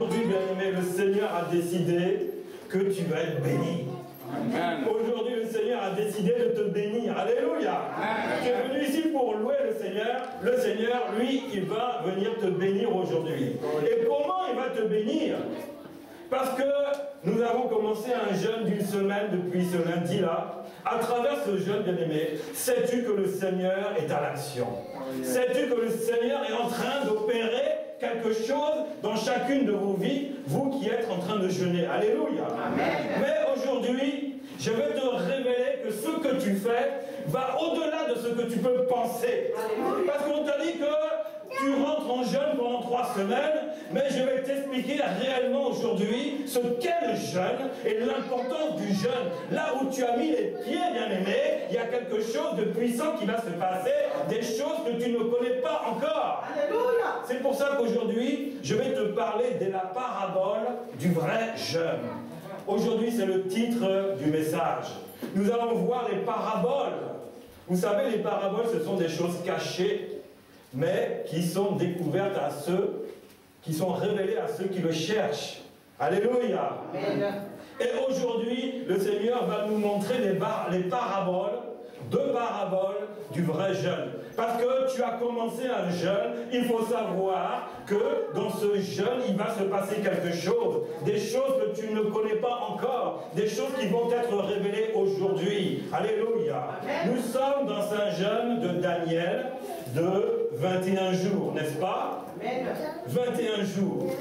Aujourd'hui, bien-aimé, le Seigneur a décidé que tu vas être béni. Aujourd'hui, le Seigneur a décidé de te bénir. Alléluia. Tu es venu ici pour louer le Seigneur. Le Seigneur, lui, il va venir te bénir aujourd'hui. Et comment il va te bénir? Parce que nous avons commencé un jeûne d'une semaine depuis ce lundi-là. À travers ce jeûne, bien-aimé, sais-tu que le Seigneur est à l'action? Sais-tu que le Seigneur est en train d'opérer quelque chose dans chacune de vos vies, vous qui êtes en train de jeûner? Alléluia. Amen. Mais aujourd'hui, je vais te révéler que ce que tu fais va au-delà de ce que tu peux penser. Alléluia. Parce qu'on t'a dit que tu rentres en jeûne pendant 3 semaines, mais je vais t'expliquer réellement aujourd'hui ce qu'est le jeûne et l'importance du jeûne. Là où tu as mis les pieds, bien-aimé, il y a quelque chose de puissant qui va se passer, des choses que tu ne connais pas encore. Alléluia. C'est pour ça qu'aujourd'hui, je vais te parler de la parabole du vrai jeûne. Aujourd'hui, c'est le titre du message. Nous allons voir les paraboles. Vous savez, les paraboles, ce sont des choses cachées, mais qui sont découvertes à ceux, qui sont révélées à ceux qui le cherchent. Alléluia. Amen. Et aujourd'hui, le Seigneur va nous montrer les paraboles, 2 paraboles du vrai jeûne. Parce que tu as commencé un jeûne, il faut savoir que dans ce jeûne, il va se passer quelque chose. Des choses que tu ne connais pas encore. Des choses qui vont être révélées aujourd'hui. Alléluia. Amen. Nous sommes dans un jeûne de Daniel de 21 jours, n'est-ce pas? Amen. 21 jours.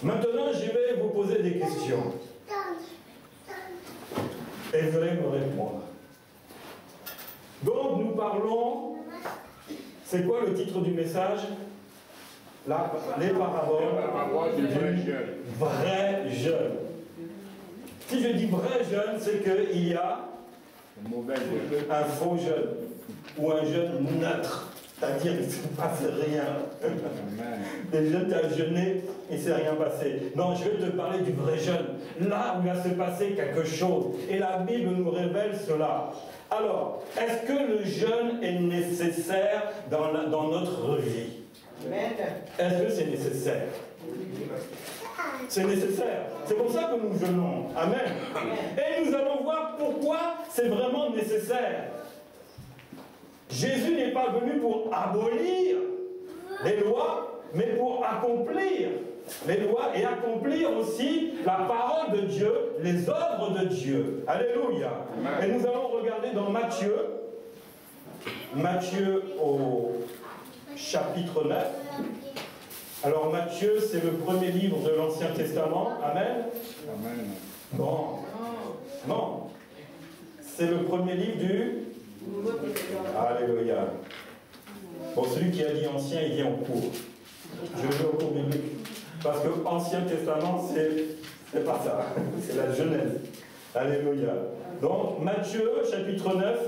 Maintenant, je vais vous poser des questions. Et vous allez me répondre. Donc, nous parlons... C'est quoi le titre du message? Les paraboles du vrai jeûne. Si je dis vrai jeûne, c'est qu'il y a un faux jeûne ou un jeûne neutre. C'est-à-dire qu'il ne se passe rien. Des jeûnes, tu as jeûné, il ne s'est rien passé. Non, je vais te parler du vrai jeûne. Là où il va se passer quelque chose. Et la Bible nous révèle cela. Alors, est-ce que le jeûne est nécessaire dans notre vie? Est-ce que c'est nécessaire? C'est nécessaire. C'est pour ça que nous jeûnons. Amen. Et nous allons voir pourquoi c'est vraiment nécessaire. Jésus n'est pas venu pour abolir les lois, mais pour accomplir les lois et accomplir aussi la parole de Dieu, les œuvres de Dieu. Alléluia. Et nous allons regarder dans Matthieu au chapitre 9. Alors Matthieu, c'est le premier livre de l'Ancien Testament. Amen. Amen. Non. C'est le premier livre du... Alléluia. Pour celui qui a dit ancien, il dit en cours. Je vais au cours biblique. Parce que Ancien Testament, c'est pas ça. C'est la Genèse. Alléluia. Donc, Matthieu, chapitre 9,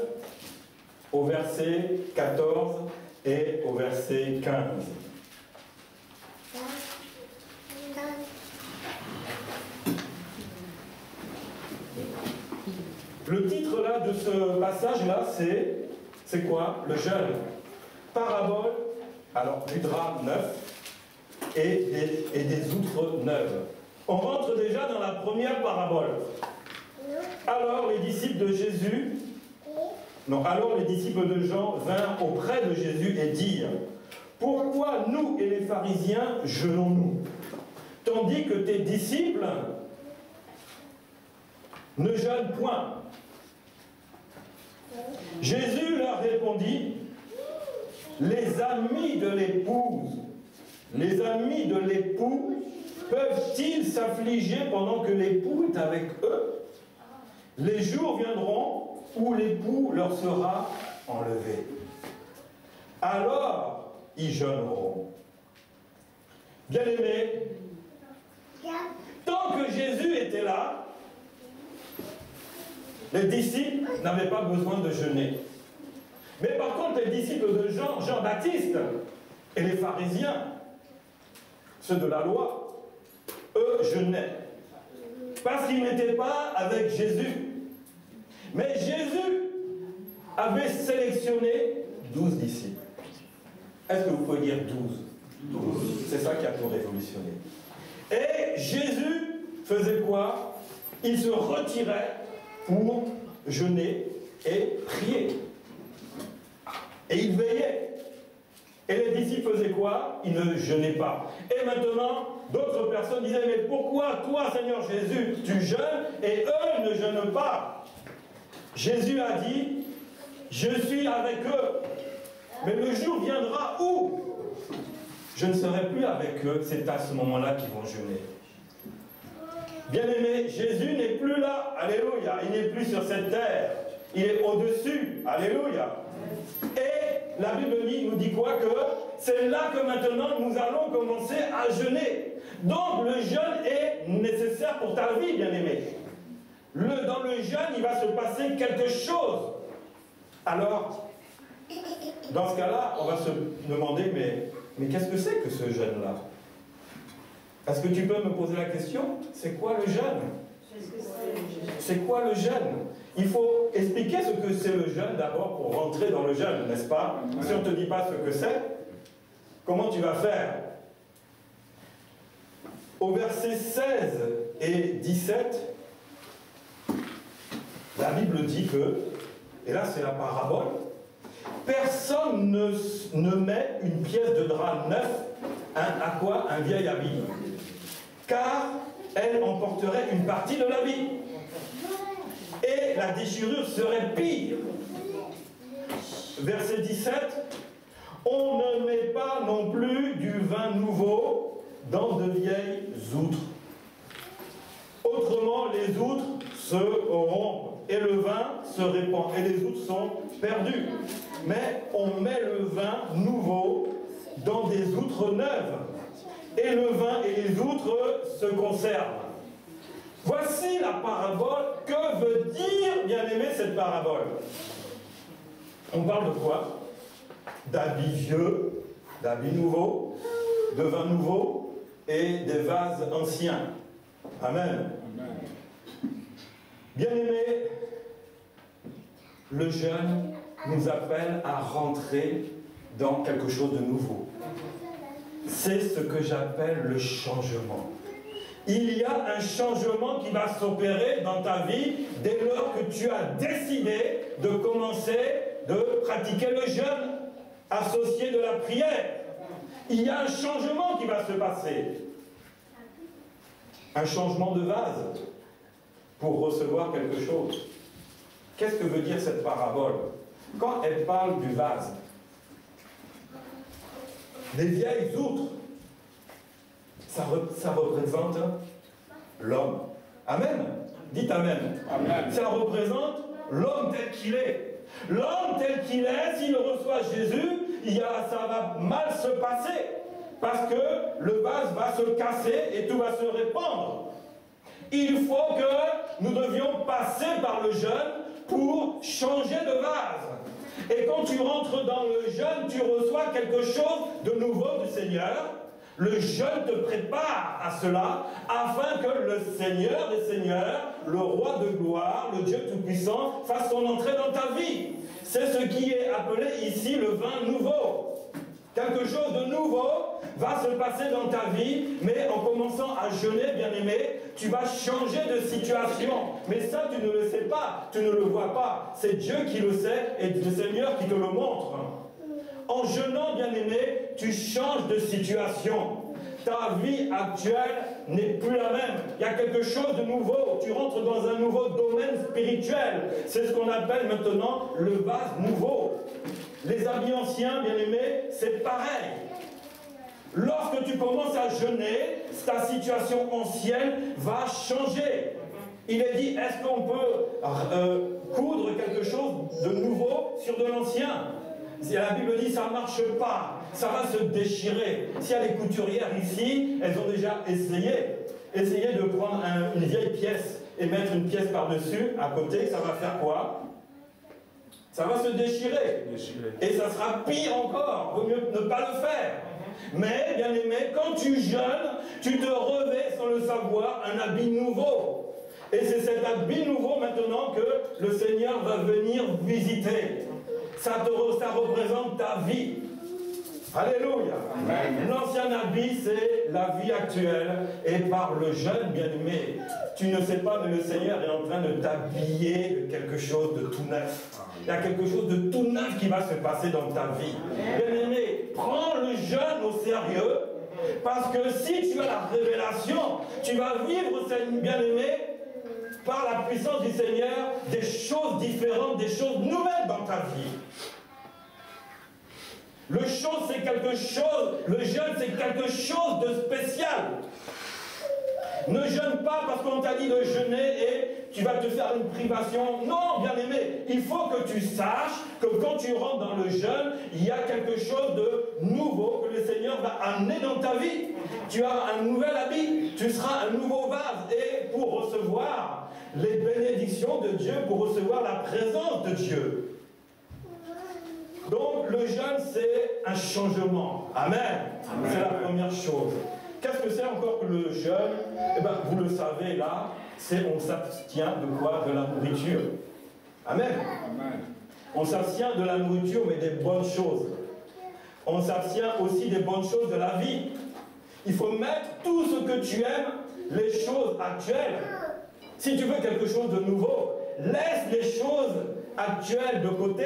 au verset 14 et au verset 15. Le titre là de ce passage là, c'est quoi? Le jeûne. Parabole, alors du drap neuf et des outres neuves. On rentre déjà dans la première parabole. Alors les disciples de Jésus, alors les disciples de Jean vinrent auprès de Jésus et dirent: pourquoi nous et les pharisiens jeûnons-nous, tandis que tes disciples ne jeûnent point? Jésus leur répondit: les amis de l'époux peuvent-ils s'affliger pendant que l'époux est avec eux? Les jours viendront où l'époux leur sera enlevé. Alors ils jeûneront. Bien-aimés, tant que Jésus était là, les disciples n'avaient pas besoin de jeûner. Mais par contre, les disciples de Jean-Baptiste et les pharisiens, ceux de la loi, eux jeûnaient. Parce qu'ils n'étaient pas avec Jésus. Mais Jésus avait sélectionné 12 disciples. Est-ce que vous pouvez dire 12? 12. C'est ça qui a tout révolutionné. Et Jésus faisait quoi? Il se retirait pour jeûner et prier. Et il veillait. Et les disciples faisaient quoi? Ils ne jeûnaient pas. Et maintenant, d'autres personnes disaient, mais pourquoi toi, Seigneur Jésus, tu jeûnes et eux ne jeûnent pas? Jésus a dit, je suis avec eux. Mais le jour viendra où je ne serai plus avec eux. C'est à ce moment-là qu'ils vont jeûner. Bien-aimé, Jésus n'est plus là. Alléluia. Il n'est plus sur cette terre. Il est au-dessus. Alléluia. Et la Bible nous dit quoi? Que c'est là que maintenant nous allons commencer à jeûner. Donc le jeûne est nécessaire pour ta vie, bien-aimé. Dans le jeûne, il va se passer quelque chose. Alors, dans ce cas-là, on va se demander, mais qu'est-ce que c'est que ce jeûne-là? Est-ce que tu peux me poser la question? C'est quoi le jeûne? C'est quoi le jeûne? Il faut expliquer ce que c'est le jeûne d'abord pour rentrer dans le jeûne, n'est-ce pas? Si on ne te dit pas ce que c'est, comment tu vas faire? Au verset 16 et 17, la Bible dit que, et là c'est la parabole, personne ne met une pièce de drap neuf à quoi? Un vieil habit. Car elle emporterait une partie de l'habit. Et la déchirure serait pire. Verset 17. On ne met pas non plus du vin nouveau dans de vieilles outres. Autrement, les outres se rompent et le vin se répand et les outres sont perdues. Mais on met le vin nouveau dans des outres neuves. Et le vin et les outres se conservent. Voici la parabole. Que veut dire, bien-aimé, cette parabole? On parle de quoi? D'habits vieux, d'habits nouveaux, de vin nouveau et des vases anciens. Amen. Bien-aimé, le jeûne nous appelle à rentrer dans quelque chose de nouveau. C'est ce que j'appelle le changement. Il y a un changement qui va s'opérer dans ta vie dès lors que tu as décidé de commencer de pratiquer le jeûne associé de la prière. Il y a un changement qui va se passer. Un changement de vase pour recevoir quelque chose. Qu'est-ce que veut dire cette parabole? Quand elle parle du vase, des vieilles outres, ça représente l'homme. Amen. Dites Amen. Amen. Ça représente l'homme tel qu'il est. L'homme tel qu'il est, s'il reçoit Jésus, ça va mal se passer. Parce que le vase va se casser et tout va se répandre. Il faut que nous devions passer par le jeûne pour changer de vase. Et quand tu rentres dans le jeûne, tu reçois quelque chose de nouveau du Seigneur. Le jeûne te prépare à cela, afin que le Seigneur des Seigneurs, le Roi de gloire, le Dieu Tout-Puissant, fasse son entrée dans ta vie. C'est ce qui est appelé ici le vin nouveau. Quelque chose de nouveau va se passer dans ta vie, mais en commençant à jeûner, bien-aimé, tu vas changer de situation. Mais ça, tu ne le sais pas, tu ne le vois pas. C'est Dieu qui le sait et le Seigneur qui te le montre. En jeûnant, bien-aimé, tu changes de situation. Ta vie actuelle n'est plus la même. Il y a quelque chose de nouveau. Tu rentres dans un nouveau domaine spirituel. C'est ce qu'on appelle maintenant le vase nouveau. Les habits anciens, bien-aimés, c'est pareil. Lorsque tu commences à jeûner, ta situation ancienne va changer. Il est dit, est-ce qu'on peut coudre quelque chose de nouveau sur de l'ancien? Si la Bible dit ça ne marche pas, ça va se déchirer. S'il y a des couturières ici, elles ont déjà essayé de prendre une vieille pièce et mettre une pièce par-dessus, à côté, ça va faire quoi? Ça va se déchirer. Et ça sera pire encore. Vaut mieux ne pas le faire. Mais, bien aimé, quand tu jeûnes, tu te revêts sans le savoir un habit nouveau. Et c'est cet habit nouveau maintenant que le Seigneur va venir visiter. Ça représente ta vie. Alléluia. L'ancien habit, c'est la vie actuelle. Et par le jeûne, bien-aimé, tu ne sais pas, mais le Seigneur est en train de t'habiller de quelque chose de tout neuf. Il y a quelque chose de tout neuf qui va se passer dans ta vie. Bien-aimé, prends le jeûne au sérieux, parce que si tu as la révélation, tu vas vivre, bien-aimé, par la puissance du Seigneur, des choses différentes, des choses nouvelles dans ta vie. Le jeûne, c'est quelque chose de spécial. Ne jeûne pas parce qu'on t'a dit de jeûner et tu vas te faire une privation. Non, bien-aimé, il faut que tu saches que quand tu rentres dans le jeûne, il y a quelque chose de nouveau que le Seigneur va amener dans ta vie. Tu as un nouvel habit, tu seras un nouveau vase. Et pour recevoir les bénédictions de Dieu, pour recevoir la présence de Dieu. Donc le jeûne, c'est un changement. Amen. Amen. C'est la première chose. Qu'est-ce que c'est encore que le jeûne? Eh bien, vous le savez là, c'est on s'abstient de quoi? De la nourriture. Amen. Amen. On s'abstient de la nourriture, mais des bonnes choses. On s'abstient aussi des bonnes choses de la vie. Il faut mettre tout ce que tu aimes, les choses actuelles. Si tu veux quelque chose de nouveau, laisse les choses actuelles de côté.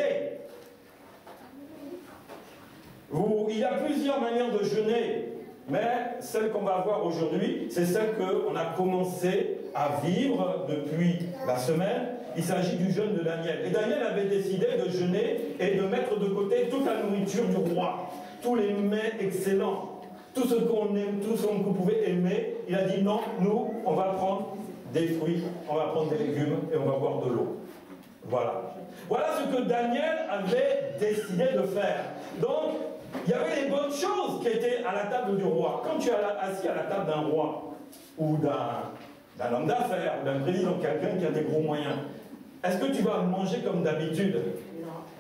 Il y a plusieurs manières de jeûner, mais celle qu'on va voir aujourd'hui, c'est celle qu'on a commencé à vivre depuis la semaine. Il s'agit du jeûne de Daniel. Et Daniel avait décidé de jeûner et de mettre de côté toute la nourriture du roi, tous les mets excellents, tout ce qu'on aime, tout ce qu'on pouvait aimer. Il a dit non, nous, on va prendre des fruits, on va prendre des légumes et on va boire de l'eau. Voilà. Voilà ce que Daniel avait décidé de faire. Donc, il y avait les bonnes choses qui étaient à la table du roi. Quand tu es assis à la table d'un roi, ou d'un homme d'affaires, ou d'un président, quelqu'un qui a des gros moyens, est-ce que tu vas manger comme d'habitude?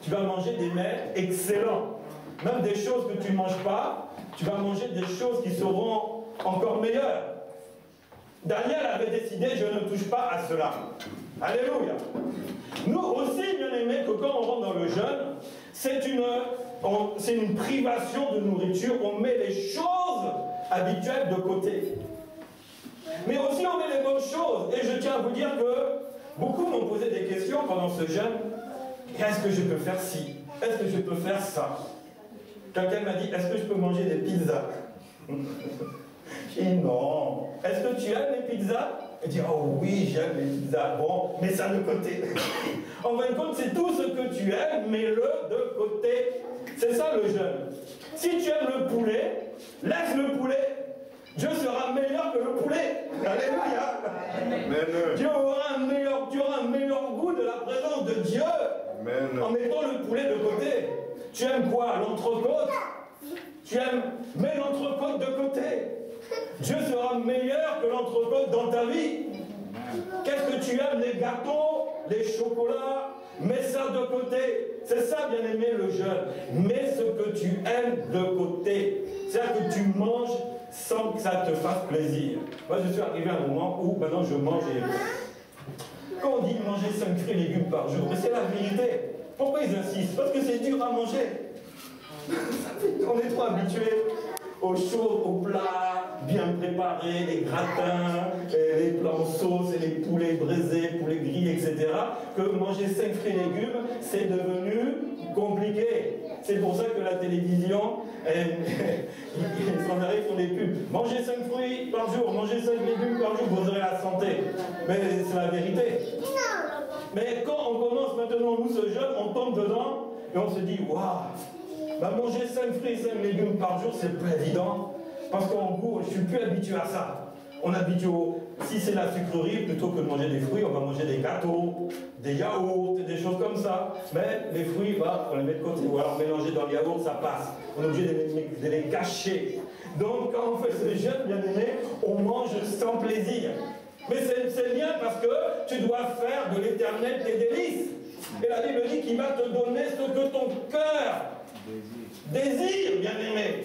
Tu vas manger des mets excellents. Même des choses que tu ne manges pas, tu vas manger des choses qui seront encore meilleures. Daniel avait décidé, je ne touche pas à cela. Alléluia. Nous aussi, bien aimés, que quand on rentre dans le jeûne, c'est une privation de nourriture. On met les choses habituelles de côté. Mais aussi on met les bonnes choses. Et je tiens à vous dire que beaucoup m'ont posé des questions pendant ce jeûne. Est-ce que je peux faire ci? Est-ce que je peux faire ça? Quelqu'un m'a dit, est-ce que je peux manger des pizzas? J'ai dit non. Est-ce que tu aimes les pizzas? Il dit, oh oui, j'aime les pizzas. Bon, mets ça de côté. En fin de compte, c'est tout ce que tu aimes, mets-le de côté. C'est ça le jeûne. Si tu aimes le poulet, laisse le poulet. Dieu sera meilleur que le poulet. Alléluia. Dieu aura tu auras un meilleur goût de la présence de Dieu. Amen. En mettant le poulet de côté. Tu aimes quoi? L'entrecôte? Mets l'entrecôte de côté. Dieu sera meilleur que l'entrecôte dans ta vie. Qu'est-ce que tu aimes? Les gâteaux, les chocolats, mets ça de côté. C'est ça, bien aimé, le jeûne. Mets ce que tu aimes de côté. C'est-à-dire que tu manges sans que ça te fasse plaisir. Moi, je suis arrivé à un moment où maintenant je mange et... Quand on dit manger 5 fruits et légumes par jour, mais c'est la vérité. Pourquoi ils insistent? Parce que c'est dur à manger. On est trop habitués aux choses, aux plats bien préparés, les gratins, les plats en sauce, et les poulets braisés, poulets grillés, etc. Que manger 5 fruits et légumes, c'est devenu compliqué. C'est pour ça que la télévision, ils s'en arrivent sur les pubs. Mangez 5 fruits par jour, mangez 5 légumes par jour, vous aurez la santé. Mais c'est la vérité. Mais quand on commence maintenant, nous, ce jeûne, on tombe dedans et on se dit, waouh, bah, manger 5 fruits et 5 légumes par jour, c'est pas évident. Parce qu'en gros, je suis plus habitué à ça. On est habitué si c'est la sucrerie, plutôt que de manger des fruits, on va manger des gâteaux, des yaourts, des choses comme ça. Mais les fruits, bah, on les met de côté. Ou alors mélanger dans le yaourt, ça passe. On est obligé de les cacher. Donc quand on fait ce jeûne, bien aimé, on mange sans plaisir. Mais c'est bien parce que tu dois faire de l'Éternel tes délices. Et la Bible dit qu'il va te donner ce que ton cœur Désir, bien-aimé.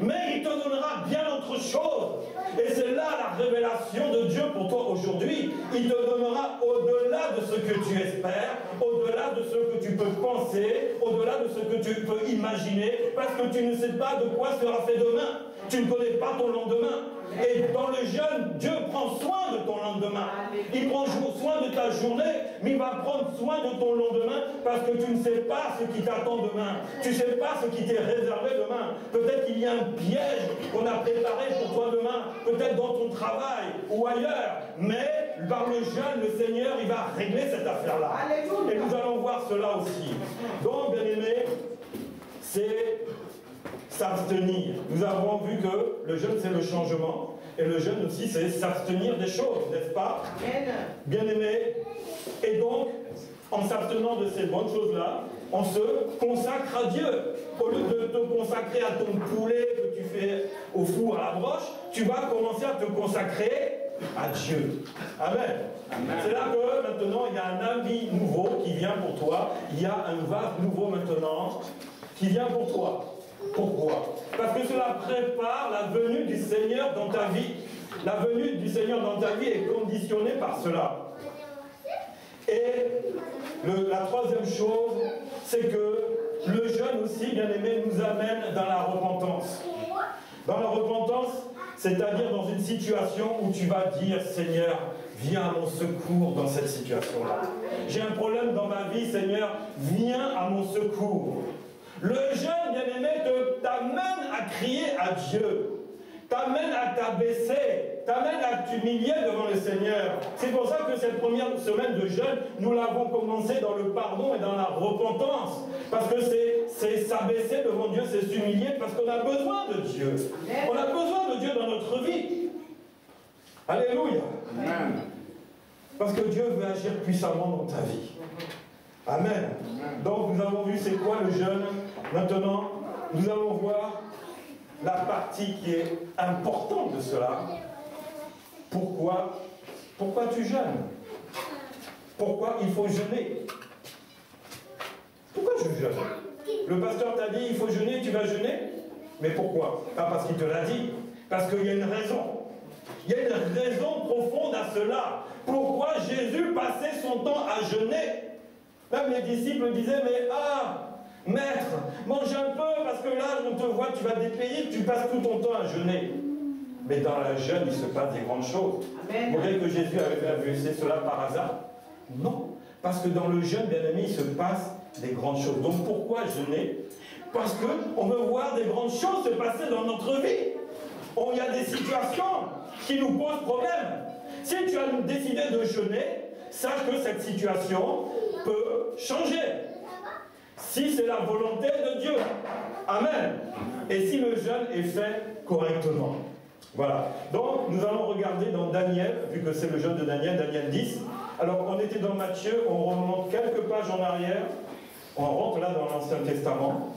Mais il te donnera bien autre chose. Et c'est là la révélation de Dieu pour toi aujourd'hui. Il te donnera au-delà de ce que tu espères, au-delà de ce que tu peux penser, au-delà de ce que tu peux imaginer, parce que tu ne sais pas de quoi sera fait demain. Tu ne connais pas ton lendemain. Et dans le jeûne, Dieu prend soin de ton lendemain. Il prend soin de ta journée, mais il va prendre soin de ton lendemain parce que tu ne sais pas ce qui t'attend demain. Tu ne sais pas ce qui t'est réservé demain. Peut-être qu'il y a un piège qu'on a préparé pour toi demain, peut-être dans ton travail ou ailleurs. Mais par le jeûne, le Seigneur, il va régler cette affaire-là. Et nous allons voir cela aussi. Donc, bien aimé, c'est s'abstenir. Nous avons vu que le jeûne, c'est le changement. Et le jeûne aussi, c'est s'abstenir des choses, n'est-ce pas? Bien-aimé. Et donc, en s'abstenant de ces bonnes choses-là, on se consacre à Dieu. Au lieu de te consacrer à ton poulet que tu fais au four à la broche, tu vas commencer à te consacrer à Dieu. Amen. Amen. C'est là que maintenant, il y a un ami nouveau qui vient pour toi. Il y a un vase nouveau maintenant qui vient pour toi. Pourquoi? Parce que cela prépare la venue du Seigneur dans ta vie. La venue du Seigneur dans ta vie est conditionnée par cela. Et la troisième chose, c'est que le jeûne aussi, bien aimé, nous amène dans la repentance. Dans la repentance, c'est-à-dire dans une situation où tu vas dire, Seigneur, viens à mon secours dans cette situation-là. J'ai un problème dans ma vie, Seigneur, viens à mon secours. Le jeûne, bien-aimé, t'amène à crier à Dieu, t'amène à t'abaisser, t'amène à t'humilier devant le Seigneur. C'est pour ça que cette première semaine de jeûne, nous l'avons commencé dans le pardon et dans la repentance. Parce que c'est s'abaisser devant Dieu, c'est s'humilier, parce qu'on a besoin de Dieu. On a besoin de Dieu dans notre vie. Alléluia. Amen. Parce que Dieu veut agir puissamment dans ta vie. Amen. Donc nous avons vu c'est quoi le jeûne. Maintenant, nous allons voir la partie qui est importante de cela. Pourquoi tu jeûnes? Pourquoi il faut jeûner? Pourquoi je jeûne? Le pasteur t'a dit il faut jeûner, tu vas jeûner? Mais pourquoi? Pas parce qu'il te l'a dit, parce qu'il y a une raison. Il y a une raison profonde à cela. Pourquoi Jésus passait son temps à jeûner? Même les disciples disaient, mais maître, mange un peu, parce que là, on te voit, tu vas dépayer, tu passes tout ton temps à jeûner. Mais dans la jeûne, il se passe des grandes choses. Amen. Vous voyez que Jésus avait vu cela par hasard? Non. Parce que dans le jeûne, bien aimé, il se passe des grandes choses. Donc pourquoi jeûner? Parce qu'on veut voir des grandes choses se passer dans notre vie. Il y a des situations qui nous posent problème. Si tu as décidé de jeûner, sache que cette situation peut changer. Si c'est la volonté de Dieu. Amen. Et si le jeûne est fait correctement. Voilà. Donc, nous allons regarder dans Daniel, vu que c'est le jeûne de Daniel, Daniel 10. Alors, on était dans Matthieu, on remonte quelques pages en arrière. On rentre là dans l'Ancien Testament.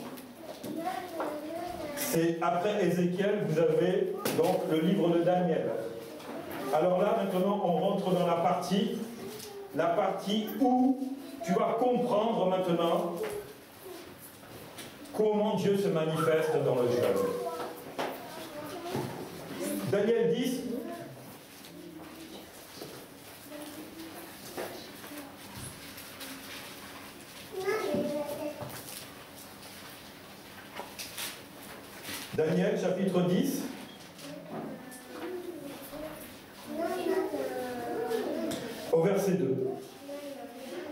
C'est après Ézéchiel, vous avez donc le livre de Daniel. Alors là, maintenant, on rentre dans la partie où tu vas comprendre maintenant comment Dieu se manifeste dans le jeûne. Daniel 10. Daniel chapitre 10. Au verset 2.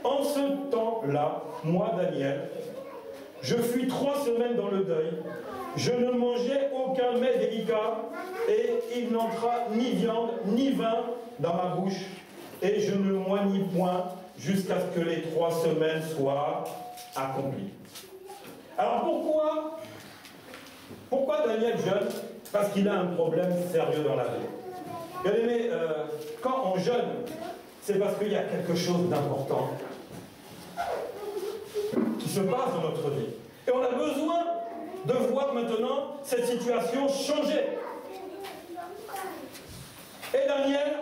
En ce temps-là, moi, Daniel, je fus 3 semaines dans le deuil. Je ne mangeais aucun mets délicat et il n'entra ni viande ni vin dans ma bouche. Et je ne moignis point jusqu'à ce que les 3 semaines soient accomplies. Alors pourquoi Daniel jeûne? Parce qu'il a un problème sérieux dans la vie. Bien aimé, quand on jeûne, c'est parce qu'il y a quelque chose d'important qui se passe dans notre vie. Et on a besoin de voir maintenant cette situation changer. Et Daniel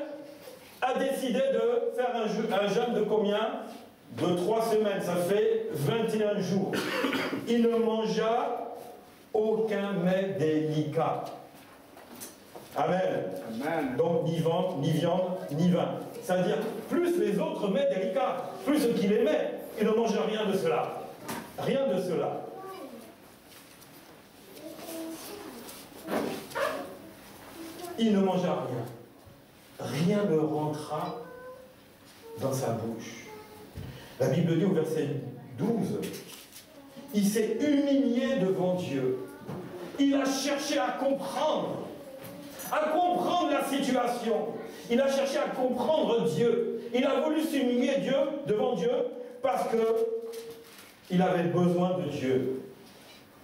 a décidé de faire un jeûne de combien? de 3 semaines, ça fait 21 jours. Il ne mangea aucun mets délicat. Amen. Amen. Donc ni viande, ni vin. C'est-à-dire, plus les autres mets délicats, plus ce qu'il aimait, il ne mangeait rien de cela. Rien de cela. Il ne mangea rien. Rien ne rentra dans sa bouche. La Bible dit au verset 12, il s'est humilié devant Dieu. Il a cherché à comprendre la situation. Il a cherché à comprendre Dieu. Il a voulu s'humilier devant Dieu parce qu'il avait besoin de Dieu.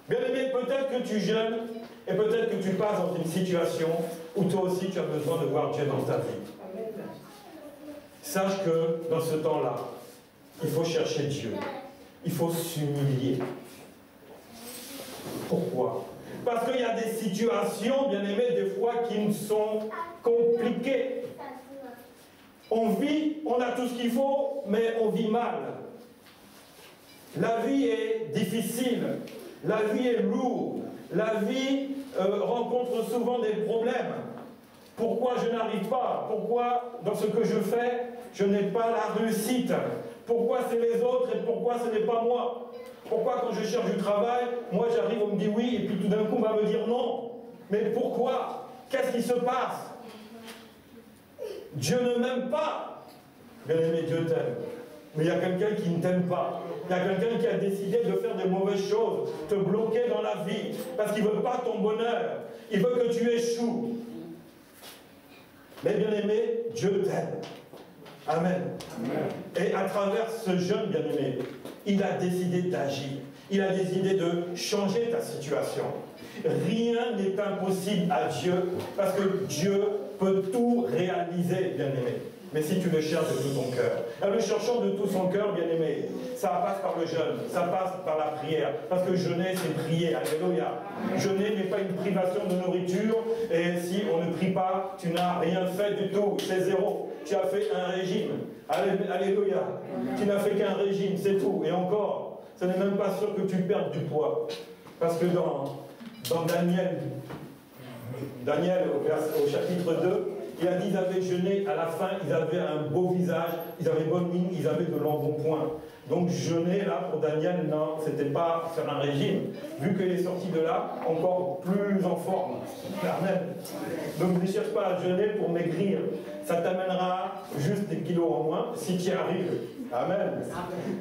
Bien aimé, peut-être que tu jeûnes et peut-être que tu passes dans une situation où toi aussi tu as besoin de voir Dieu dans ta vie. Sache que dans ce temps-là, il faut chercher Dieu. Il faut s'humilier. Pourquoi? Parce qu'il y a des situations, bien aimés, des fois qui nous sont compliquées. On vit, on a tout ce qu'il faut, mais on vit mal. La vie est difficile. La vie est lourde. La vie rencontre souvent des problèmes. Pourquoi je n'arrive pas? Pourquoi dans ce que je fais, je n'ai pas la réussite? Pourquoi c'est les autres et pourquoi ce n'est pas moi? Pourquoi quand je cherche du travail, moi j'arrive, on me dit oui, et puis tout d'un coup on va me dire non? Mais pourquoi? Qu'est-ce qui se passe? Dieu ne m'aime pas. Bien aimé, Dieu t'aime. Mais il y a quelqu'un qui ne t'aime pas. Il y a quelqu'un qui a décidé de faire des mauvaises choses, te bloquer dans la vie, parce qu'il ne veut pas ton bonheur. Il veut que tu échoues. Mais bien aimé, Dieu t'aime. Amen. Amen. Et à travers ce jeûne, bien aimé, il a décidé d'agir. Il a décidé de changer ta situation. Rien n'est impossible à Dieu, parce que Dieu peut tout réaliser, bien aimé. Mais si tu le cherches de tout ton cœur. En le cherchant de tout son cœur, bien aimé, ça passe par le jeûne, ça passe par la prière. Parce que jeûner, c'est prier. Alléluia. Jeûner n'est pas une privation de nourriture. Et si on ne prie pas, tu n'as rien fait du tout. C'est zéro. Tu as fait un régime. Alléluia. Tu n'as fait qu'un régime, c'est tout. Et encore, ce n'est même pas sûr que tu perdes du poids. Parce que dans Daniel au chapitre 2, il a dit qu'ils avaient jeûné, à la fin, ils avaient un beau visage, ils avaient bonne mine, ils avaient de l'embonpoint. Donc jeûner, là, pour Daniel, non, c'était pas faire un régime. Vu qu'il est sorti de là, encore plus en forme. Amen. Donc ne cherche pas à jeûner pour maigrir. Ça t'amènera juste des kilos en moins, si tu y arrives. Amen.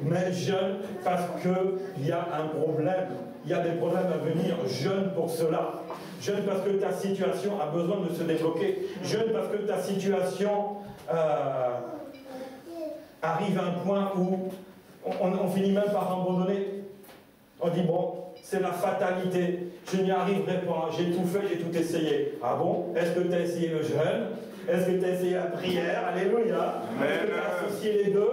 Mais jeûne parce qu'il y a un problème. Il y a des problèmes à venir. Jeûne pour cela. Jeûne parce que ta situation a besoin de se débloquer. Jeûne parce que ta situation arrive à un point où on finit même par abandonner. On dit bon, c'est la fatalité. Je n'y arriverai pas. J'ai tout fait, j'ai tout essayé. Ah bon? Est-ce que tu as essayé le jeûne? Est-ce que tu as essayé la prière? Alléluia. Est-ce que tu as associé les deux?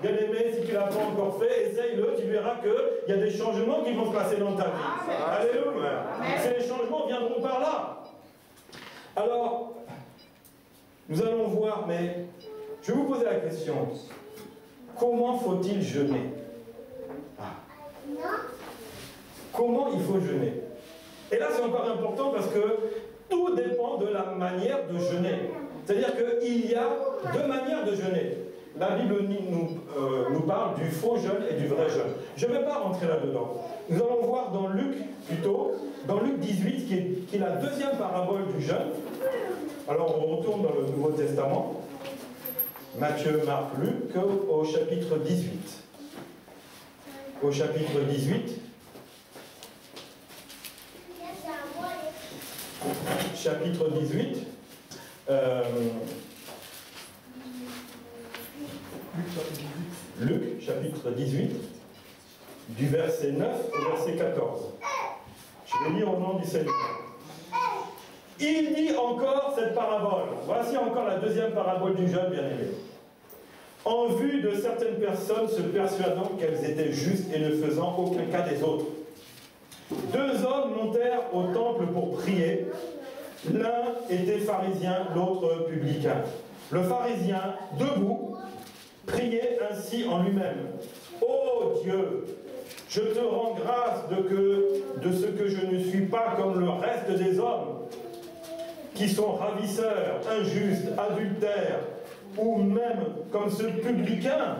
Bien aimé, si tu ne l'as pas encore fait, essaye-le, tu verras qu'il y a des changements qui vont se passer dans ta vie. Alléluia. Ces changements viendront par là. Alors, nous allons voir, mais je vais vous poser la question. Comment faut-il jeûner? Comment il faut jeûner? Et là, c'est encore important parce que tout dépend de la manière de jeûner. C'est-à-dire qu'il y a deux manières de jeûner. La Bible nous parle du faux jeûne et du vrai jeûne. Je ne vais pas rentrer là-dedans. Nous allons voir dans Luc, dans Luc 18, qui est la deuxième parabole du jeûne. Alors on retourne dans le Nouveau Testament. Matthieu, Marc, Luc, au chapitre 18. Au chapitre 18. Chapitre 18. Luc, chapitre 18, du verset 9 au verset 14. Je vais lire au nom du Seigneur. Il dit encore cette parabole. Voici encore la deuxième parabole du jeûne, bien-aimé. En vue de certaines personnes se persuadant qu'elles étaient justes et ne faisant aucun cas des autres. Deux hommes montèrent au temple pour prier. L'un était pharisien, l'autre publicain. Le pharisien, debout, priait ainsi en lui-même. Ô Dieu, je te rends grâce de ce que je ne suis pas comme le reste des hommes, qui sont ravisseurs, injustes, adultères, ou même comme ce publicain.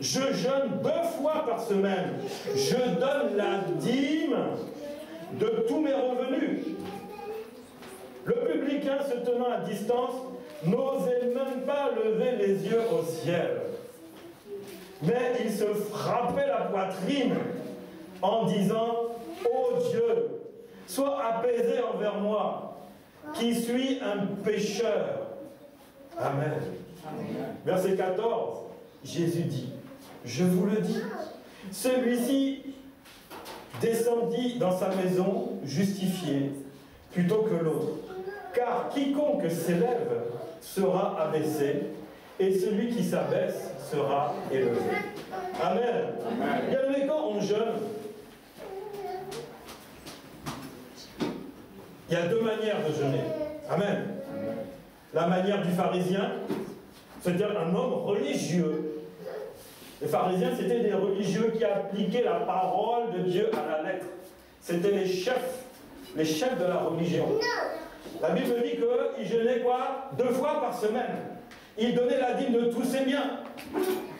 Je jeûne 2 fois par semaine. Je donne la dîme de tous mes revenus. Le publicain, se tenant à distance, n'osait même pas lever les yeux au ciel. Mais il se frappait la poitrine en disant « Ô Dieu, sois apaisé envers moi, qui suis un pécheur. » Amen. Verset 14, Jésus dit « Je vous le dis, celui-ci descendit dans sa maison justifié plutôt que l'autre. Car quiconque s'élève sera abaissé, et celui qui s'abaisse sera élevé. » Amen. Bien aimé, quand on jeûne, il y a 2 manières de jeûner. Amen. La manière du pharisien, c'est-à-dire un homme religieux. Les pharisiens, c'était des religieux qui appliquaient la parole de Dieu à la lettre. C'était les chefs de la religion. La Bible dit qu'ils jeûnaient quoi? 2 fois par semaine. Ils donnaient la dîme de tous ses biens.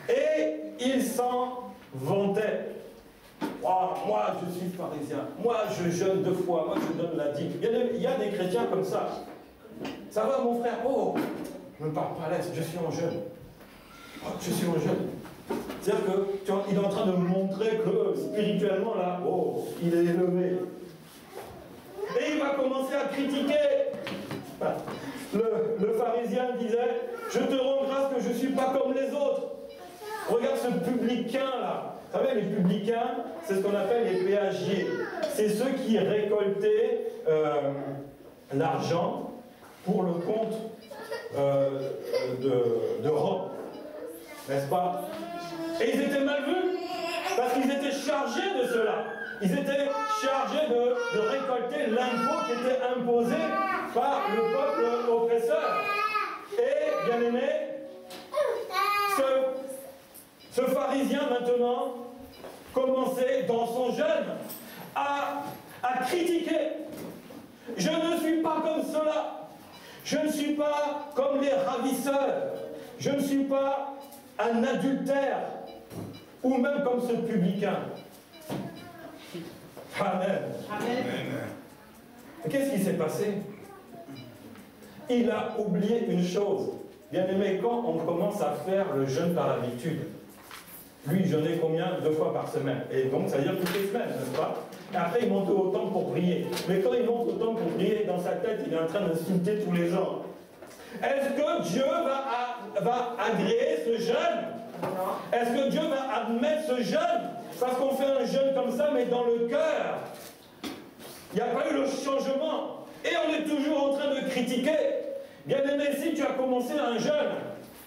Et ils s'en vantaient. Oh, moi, je suis pharisien. Moi, je jeûne 2 fois. Moi, je donne la dîme. Il y a des chrétiens comme ça. Ça va, mon frère? Oh, je ne me parle pas à l'aise. Je suis en jeûne. Oh, je suis en jeûne. C'est-à-dire qu'il est en train de montrer que spirituellement, là, oh, il est élevé. Et il va commencer à critiquer. Le pharisien disait, je te rends grâce que je ne suis pas comme les autres. Regarde ce publicain là. Vous savez, les publicains, c'est ce qu'on appelle les péagiers. C'est ceux qui récoltaient l'argent pour le compte de Rome. N'est-ce pas? Et ils étaient mal vus parce qu'ils étaient chargés de cela. Ils étaient chargés de récolter l'impôt qui était imposé par le peuple oppresseur. Et, bien aimé, ce pharisien maintenant commençait dans son jeûne à critiquer. Je ne suis pas comme cela. Je ne suis pas comme les ravisseurs. Je ne suis pas un adultère. Ou même comme ce publicain. Amen. Amen. Qu'est-ce qui s'est passé? Il a oublié une chose. Bien aimé, quand on commence à faire le jeûne par habitude, lui, il jeûnait combien? 2 fois par semaine. Et donc, ça veut dire toutes les semaines, n'est-ce pas? Et après, il monte au temple pour prier. Mais quand il monte au temple pour prier, dans sa tête, il est en train d'insulter tous les gens. Est-ce que Dieu va agréer ce jeûne? Est-ce que Dieu va admettre ce jeûne? Parce qu'on fait un jeûne comme ça, mais dans le cœur. Il n'y a pas eu le changement. Et on est toujours en train de critiquer. Bien aimé, si tu as commencé un jeûne,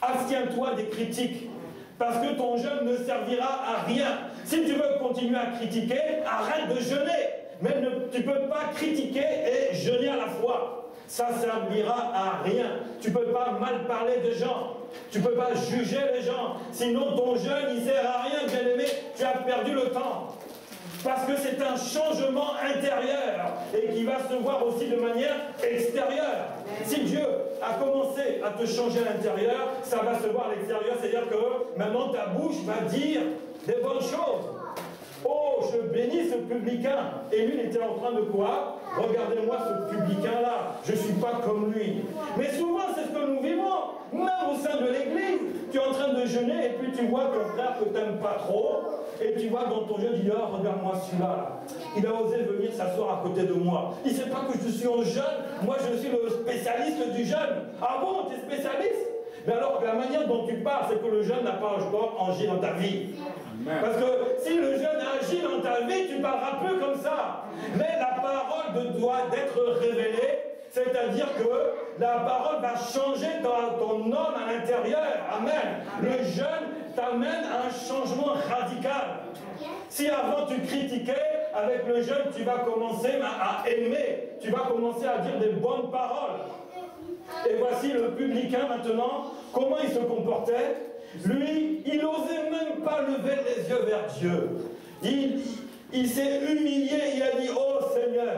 abstiens-toi des critiques. Parce que ton jeûne ne servira à rien. Si tu veux continuer à critiquer, arrête de jeûner. Mais tu ne peux pas critiquer et jeûner à la fois. Ça ne servira à rien. Tu ne peux pas mal parler de gens. Tu ne peux pas juger les gens. Sinon, ton jeûne, il ne sert à rien, bien aimé. Tu as perdu le temps. Parce que c'est un changement intérieur et qui va se voir aussi de manière extérieure. Si Dieu a commencé à te changer à l'intérieur, ça va se voir à l'extérieur. C'est-à-dire que maintenant ta bouche va dire des bonnes choses. Oh, je bénis ce publicain. Et lui, il était en train de quoi? Regardez-moi ce publicain-là. Je ne suis pas comme lui. Mais souvent, c'est ce que nous vivons. Même au sein de l'église. Tu es en train de jeûner et puis tu vois ton frère que tu n'aimes pas trop. Et tu vois dans ton jeûne, tu dis, oh, regarde-moi celui-là. Il a osé venir s'asseoir à côté de moi. Il ne sait pas que je suis en jeûne. Moi, je suis le spécialiste du jeûne. Ah bon, tu es spécialiste? Mais alors, la manière dont tu parles, c'est que le jeûne n'a pas encore agi dans ta vie. Parce que si le jeûne agit dans ta vie, tu parleras plus comme ça. Mais la parole doit être révélée. C'est-à-dire que la parole va changer ton homme à l'intérieur. Amen. Le jeûne t'amène à un changement radical. Si avant tu critiquais, avec le jeûne, tu vas commencer à aimer. Tu vas commencer à dire des bonnes paroles. Et voici le publicain maintenant, comment il se comportait? lui, il n'osait même pas lever les yeux vers Dieu. Il s'est humilié, il a dit, oh Seigneur,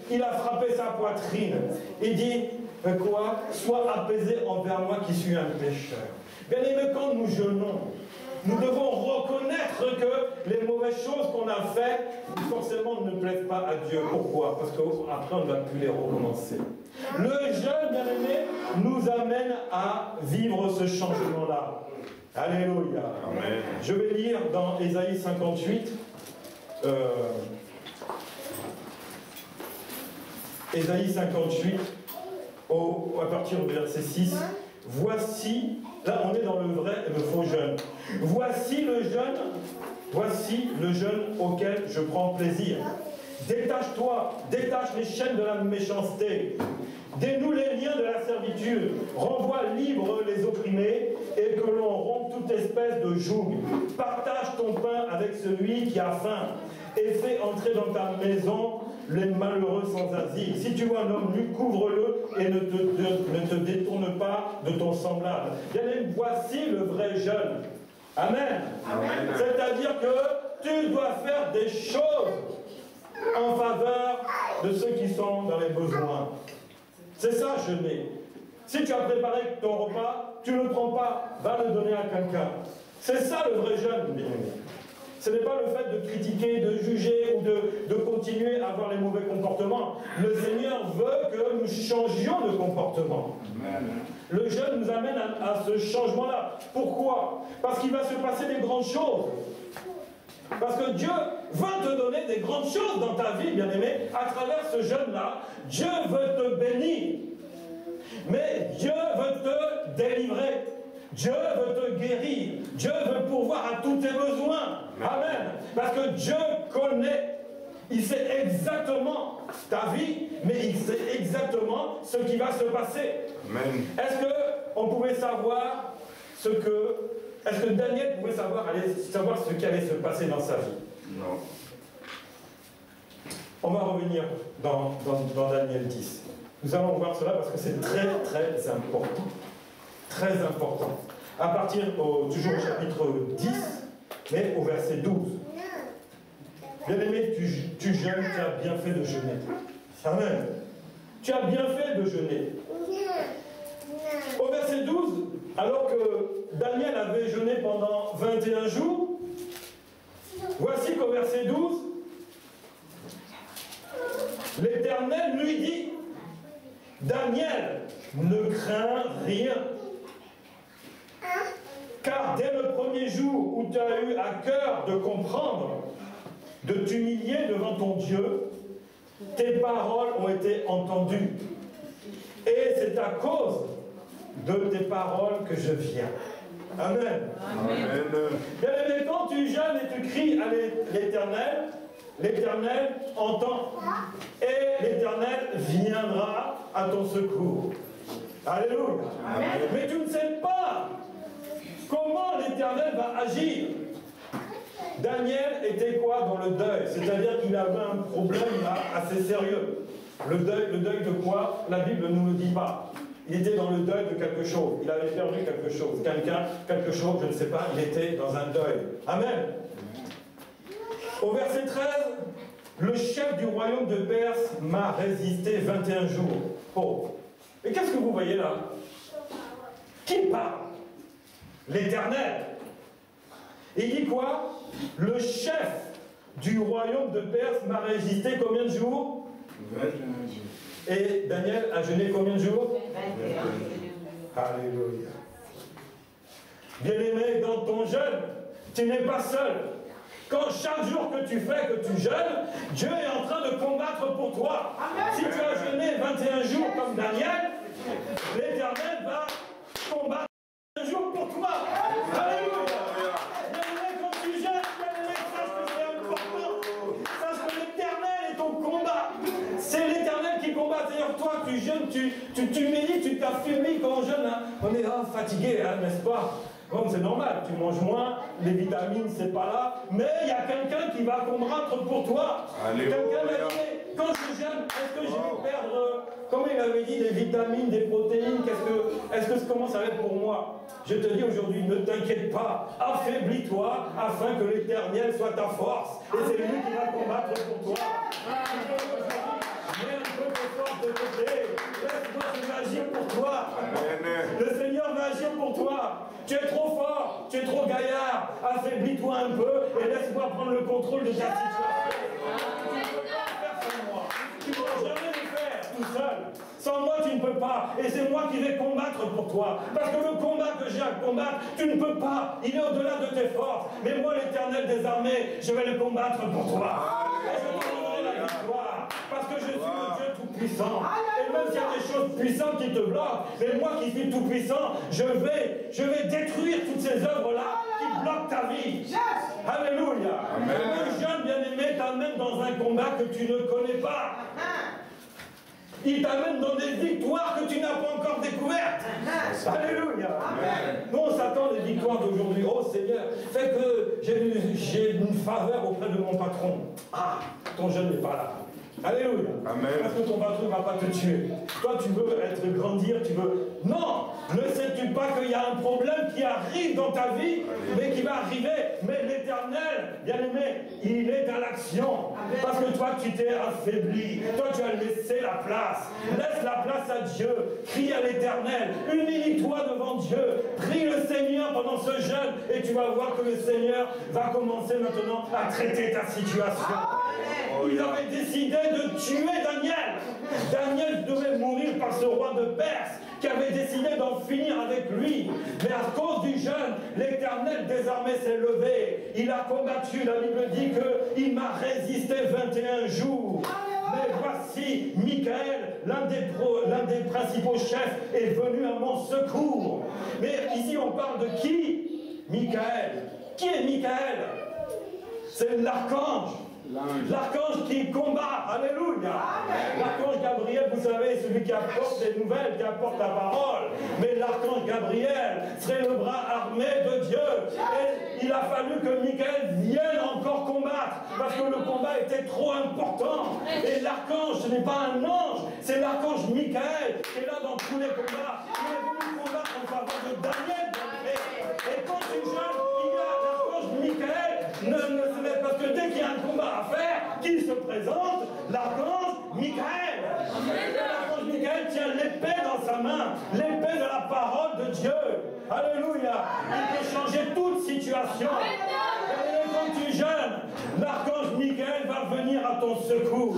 il a frappé sa poitrine. Il dit, quoi? Sois apaisé envers moi qui suis un pécheur. Bien aimé, quand nous jeûnons, nous devons reconnaître que les mauvaises choses qu'on a faites, forcément, ne plaisent pas à Dieu. Pourquoi? Parce qu'après, on ne va plus les recommencer. Le jeûne, bien aimé, nous amène à vivre ce changement-là. Alléluia. Amen. Je vais lire dans Ésaïe 58. Ésaïe 58, à partir du verset 6. Voici, là on est dans le vrai et le faux jeûne. Voici le jeûne auquel je prends plaisir. Détache-toi, détache les chaînes de la méchanceté. Dénoue les liens de la servitude. Renvoie libre les opprimés et que l'on rompe toute espèce de joug. Partage ton pain avec celui qui a faim et fais entrer dans ta maison les malheureux sans asile. Si tu vois un homme nu, couvre-le et ne te détourne pas de ton semblable. Bien aimé, voici le vrai jeûne. Amen. Amen. C'est-à-dire que tu dois faire des choses en faveur de ceux qui sont dans les besoins. C'est ça, jeûner. Si tu as préparé ton repas, tu ne le prends pas, va le donner à quelqu'un. C'est ça le vrai jeûne, bien aimé. Ce n'est pas le fait de critiquer, de juger ou de continuer à avoir les mauvais comportements. Le Seigneur veut que nous changions de comportement. Le jeûne nous amène à ce changement-là. Pourquoi? Parce qu'il va se passer des grandes choses. Parce que Dieu veut te donner des grandes choses dans ta vie, bien-aimé. À travers ce jeûne-là, Dieu veut te bénir. Mais Dieu veut te délivrer. Dieu veut te guérir. Dieu veut pourvoir à tous tes besoins. Amen. Parce que Dieu connaît. Il sait exactement ta vie, mais il sait exactement ce qui va se passer. Amen. Est-ce qu'on pouvait savoir est-ce que Daniel pouvait savoir ce qui allait se passer dans sa vie? Non. On va revenir dans Daniel 10. Nous allons voir cela parce que c'est très très important. Très important. À partir, toujours au chapitre 10, mais au verset 12. Bien-aimé, tu jeûnes, tu as bien fait de jeûner. Amen. Tu as bien fait de jeûner. Au verset 12, alors que Daniel avait jeûné pendant 21 jours, voici qu'au verset 12, l'Éternel lui dit, Daniel, ne crains rien. Car dès le premier jour où tu as eu à cœur de comprendre, de t'humilier devant ton Dieu, tes paroles ont été entendues. Et c'est à cause de tes paroles que je viens. Amen. Amen. Bien aimé, quand tu jeûnes et tu cries à l'Éternel, l'Éternel entend. Et l'Éternel viendra à ton secours. Alléluia. Amen. Mais tu ne sais pas comment l'Éternel va agir. Daniel était quoi dans le deuil? C'est-à-dire qu'il avait un problème là, assez sérieux. Le deuil de quoi? La Bible ne nous le dit pas. Il était dans le deuil de quelque chose. Il avait perdu quelque chose. Quelqu'un, quelque chose, je ne sais pas, il était dans un deuil. Amen. Au verset 13, le chef du royaume de Perse m'a résisté 21 jours. Oh. Et qu'est-ce que vous voyez là? Qui parle? L'Éternel. Il dit quoi? Le chef du royaume de Perse m'a résisté combien de jours? 21 jours. Et Daniel a jeûné combien de jours? 21. Alléluia. Bien-aimé, dans ton jeûne, tu n'es pas seul. Quand chaque jour que tu fais, que tu jeûnes, Dieu est en train de combattre pour toi. Amen. Si tu as jeûné 21 jours comme Daniel, l'Éternel va combattre 21 jours pour toi. Alléluia. Bien-aimé, quand tu jeûnes, bien-aimé, sache que c'est important. Sache que l'Éternel est ton combat. C'est l'Éternel qui combat. C'est-à-dire, toi, tu jeûnes, tu médites, tu t'affumis quand on jeûne. Hein. On est fatigué, hein, n'est-ce pas? Bon, c'est normal, tu manges moins, les vitamines, c'est pas là, mais il y a quelqu'un qui va combattre pour toi. Quelqu'un m'a dit, quand je jeûne, est-ce que je vais perdre, comment il avait dit, des vitamines, des protéines, est-ce que comment ça va être pour moi? Je te dis aujourd'hui, ne t'inquiète pas, affaiblis-toi, afin que l'Éternel soit ta force. Et c'est lui qui va combattre pour toi. Mets un peu de force de côté, laisse-moi agir pour toi. Le Seigneur va agir pour toi. Tu es trop fort, tu es trop gaillard. Affaiblis-toi un peu et laisse-moi prendre le contrôle de ta situation. Tu ne peux pas faire sans moi. Tu ne pourras jamais le faire tout seul. Sans moi, tu ne peux pas. Et c'est moi qui vais combattre pour toi. Parce que le combat que j'ai à combattre, tu ne peux pas. Il est au-delà de tes forces. Mais moi, l'Éternel des armées, je vais le combattre pour toi. Et je te donnerai la victoire. Parce que je suis le Dieu tout-puissant. Et même s'il y a des choses puissantes qui te bloquent, mais moi qui suis tout-puissant, je vais détruire toutes ces œuvres-là qui bloquent ta vie. Alléluia. Le jeune bien-aimé t'amène dans un combat que tu ne connais pas. Il t'amène dans des victoires que tu n'as pas encore découvertes. Alléluia. Nous, on s'attend des victoires d'aujourd'hui. Oh Seigneur, fais que j'ai une faveur auprès de mon patron. Ah, ton jeune n'est pas là. Alléluia. Amen. Parce que ton patron ne va pas te tuer. Toi, tu veux être grandir, tu veux... Non. Ne sais-tu pas qu'il y a un problème qui arrive dans ta vie, mais qui va arriver. Mais l'Éternel, bien-aimé, il est à l'action. Parce que toi, tu t'es affaibli. Toi, tu as laissé la place. Laisse la place à Dieu. Crie à l'Éternel. Humilie-toi devant Dieu. Prie le Seigneur pendant ce jeûne. Et tu vas voir que le Seigneur va commencer maintenant à traiter ta situation. Il avait décidé de tuer Daniel. Daniel devait mourir par ce roi de Perse qui avait décidé d'en finir avec lui. Mais à cause du jeûne, l'Éternel des armées s'est levé. Il a combattu. La Bible dit qu'il m'a résisté 21 jours. Mais voici, Michael, l'un des principaux chefs, est venu à mon secours. Mais ici, on parle de qui? Michael. Qui est Michael? C'est l'archange. L'archange qui combat, alléluia. L'archange Gabriel, vous savez, celui qui apporte les nouvelles, qui apporte la parole. Mais l'archange Gabriel serait le bras armé de Dieu. Et il a fallu que Michael vienne encore combattre, parce que le combat était trop important. Et l'archange, ce n'est pas un ange, c'est l'archange Michael qui est là dans tous les combats. Il est venu combattre en faveur de Daniel. Et quand tu jeûnes, il y a l'archange Michael. Parce que dès qu'il y a un combat à faire, qui se présente? L'archange Michael. L'archange Michael tient l'épée dans sa main, l'épée de la parole de Dieu. Alléluia. Il peut changer toute situation. Et quand tu jeûnes, l'archange Michael va venir à ton secours.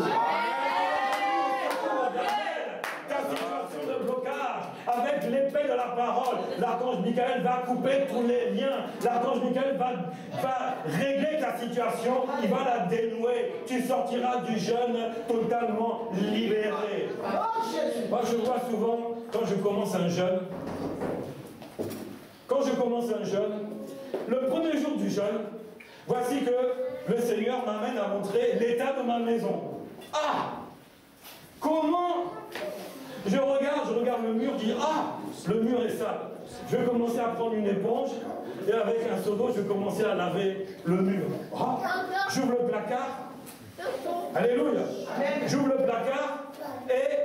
Ta situation de blocage, avec l'épée de la parole, l'archange Michael va couper tous les liens. L'archange Michael va régler ta situation, il va la dénouer. Tu sortiras du jeûne totalement libéré. Moi, je vois souvent, quand je commence un jeûne, le premier jour du jeûne, voici que le Seigneur m'amène à montrer l'état de ma maison. Ah! Comment? Je regarde le mur, je dis, ah, le mur est sale. Je vais commencer à prendre une éponge et avec un seau d'eau, je vais commencer à laver le mur. Ah, j'ouvre le placard. Alléluia. J'ouvre le placard et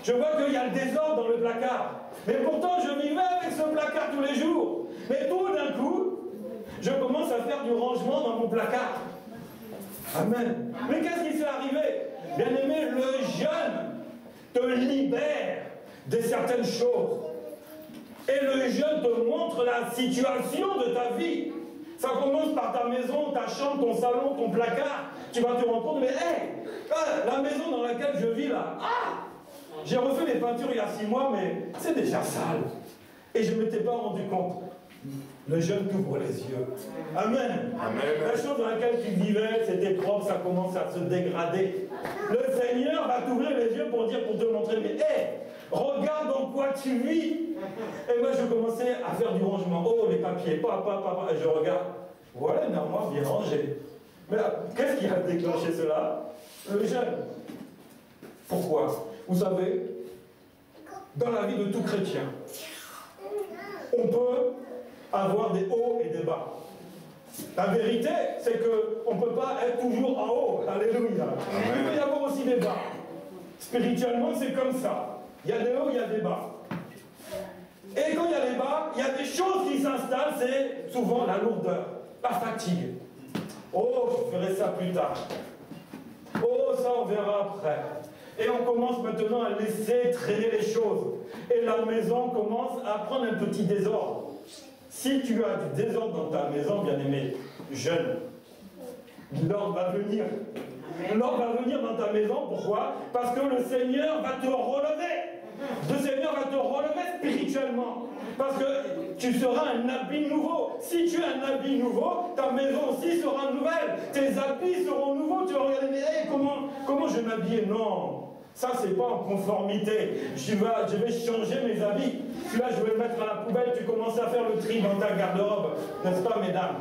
je vois qu'il y a le désordre dans le placard. Mais pourtant, je vivais avec ce placard tous les jours. Mais tout d'un coup, je commence à faire du rangement dans mon placard. Amen. Mais qu'est-ce qui s'est arrivé? Bien-aimé, le jeûne te libère de certaines choses. Et le jeûne te montre la situation de ta vie. Ça commence par ta maison, ta chambre, ton salon, ton placard. Tu vas te rendre compte, mais la maison dans laquelle je vis là, j'ai refait les peintures il y a 6 mois, mais c'est déjà sale. Et je ne m'étais pas rendu compte. Le jeûne t'ouvre les yeux. Amen. Amen. La chose dans laquelle tu vivais, c'était propre, ça commence à se dégrader. Le Seigneur va t'ouvrir les yeux pour te montrer, mais regarde dans quoi tu vis. Et moi, je commençais à faire du rangement. Oh, les papiers, papa. Et je regarde. Voilà une armoire bien rangée. Mais qu'est-ce qui a déclenché cela? Le jeûne. Pourquoi? Vous savez, dans la vie de tout chrétien, on peut avoir des hauts et des bas. La vérité, c'est qu'on ne peut pas être toujours en haut. Alléluia. Il peut y avoir aussi des bas. Spirituellement, c'est comme ça. Il y a des hauts, il y a des bas. Et quand il y a des bas, il y a des choses qui s'installent, c'est souvent la lourdeur, la fatigue. Oh, je ferai ça plus tard. Oh, ça on verra après. Et on commence maintenant à laisser traîner les choses. Et la maison commence à prendre un petit désordre. Si tu as du désordre dans ta maison, bien-aimé, jeune, l'ordre va venir. L'ordre va venir dans ta maison, pourquoi? Parce que le Seigneur va te relever. Le Seigneur va te relever spirituellement. Parce que tu seras un habit nouveau. Si tu es un habit nouveau, ta maison aussi sera nouvelle. Tes habits seront nouveaux. Tu vas regarder, hey, comment je vais m'habiller? Non. Ça, c'est pas en conformité. Je vais changer mes habits. Celui-là, je vais le mettre à la poubelle. Tu commences à faire le tri dans ta garde-robe. N'est-ce pas, mesdames?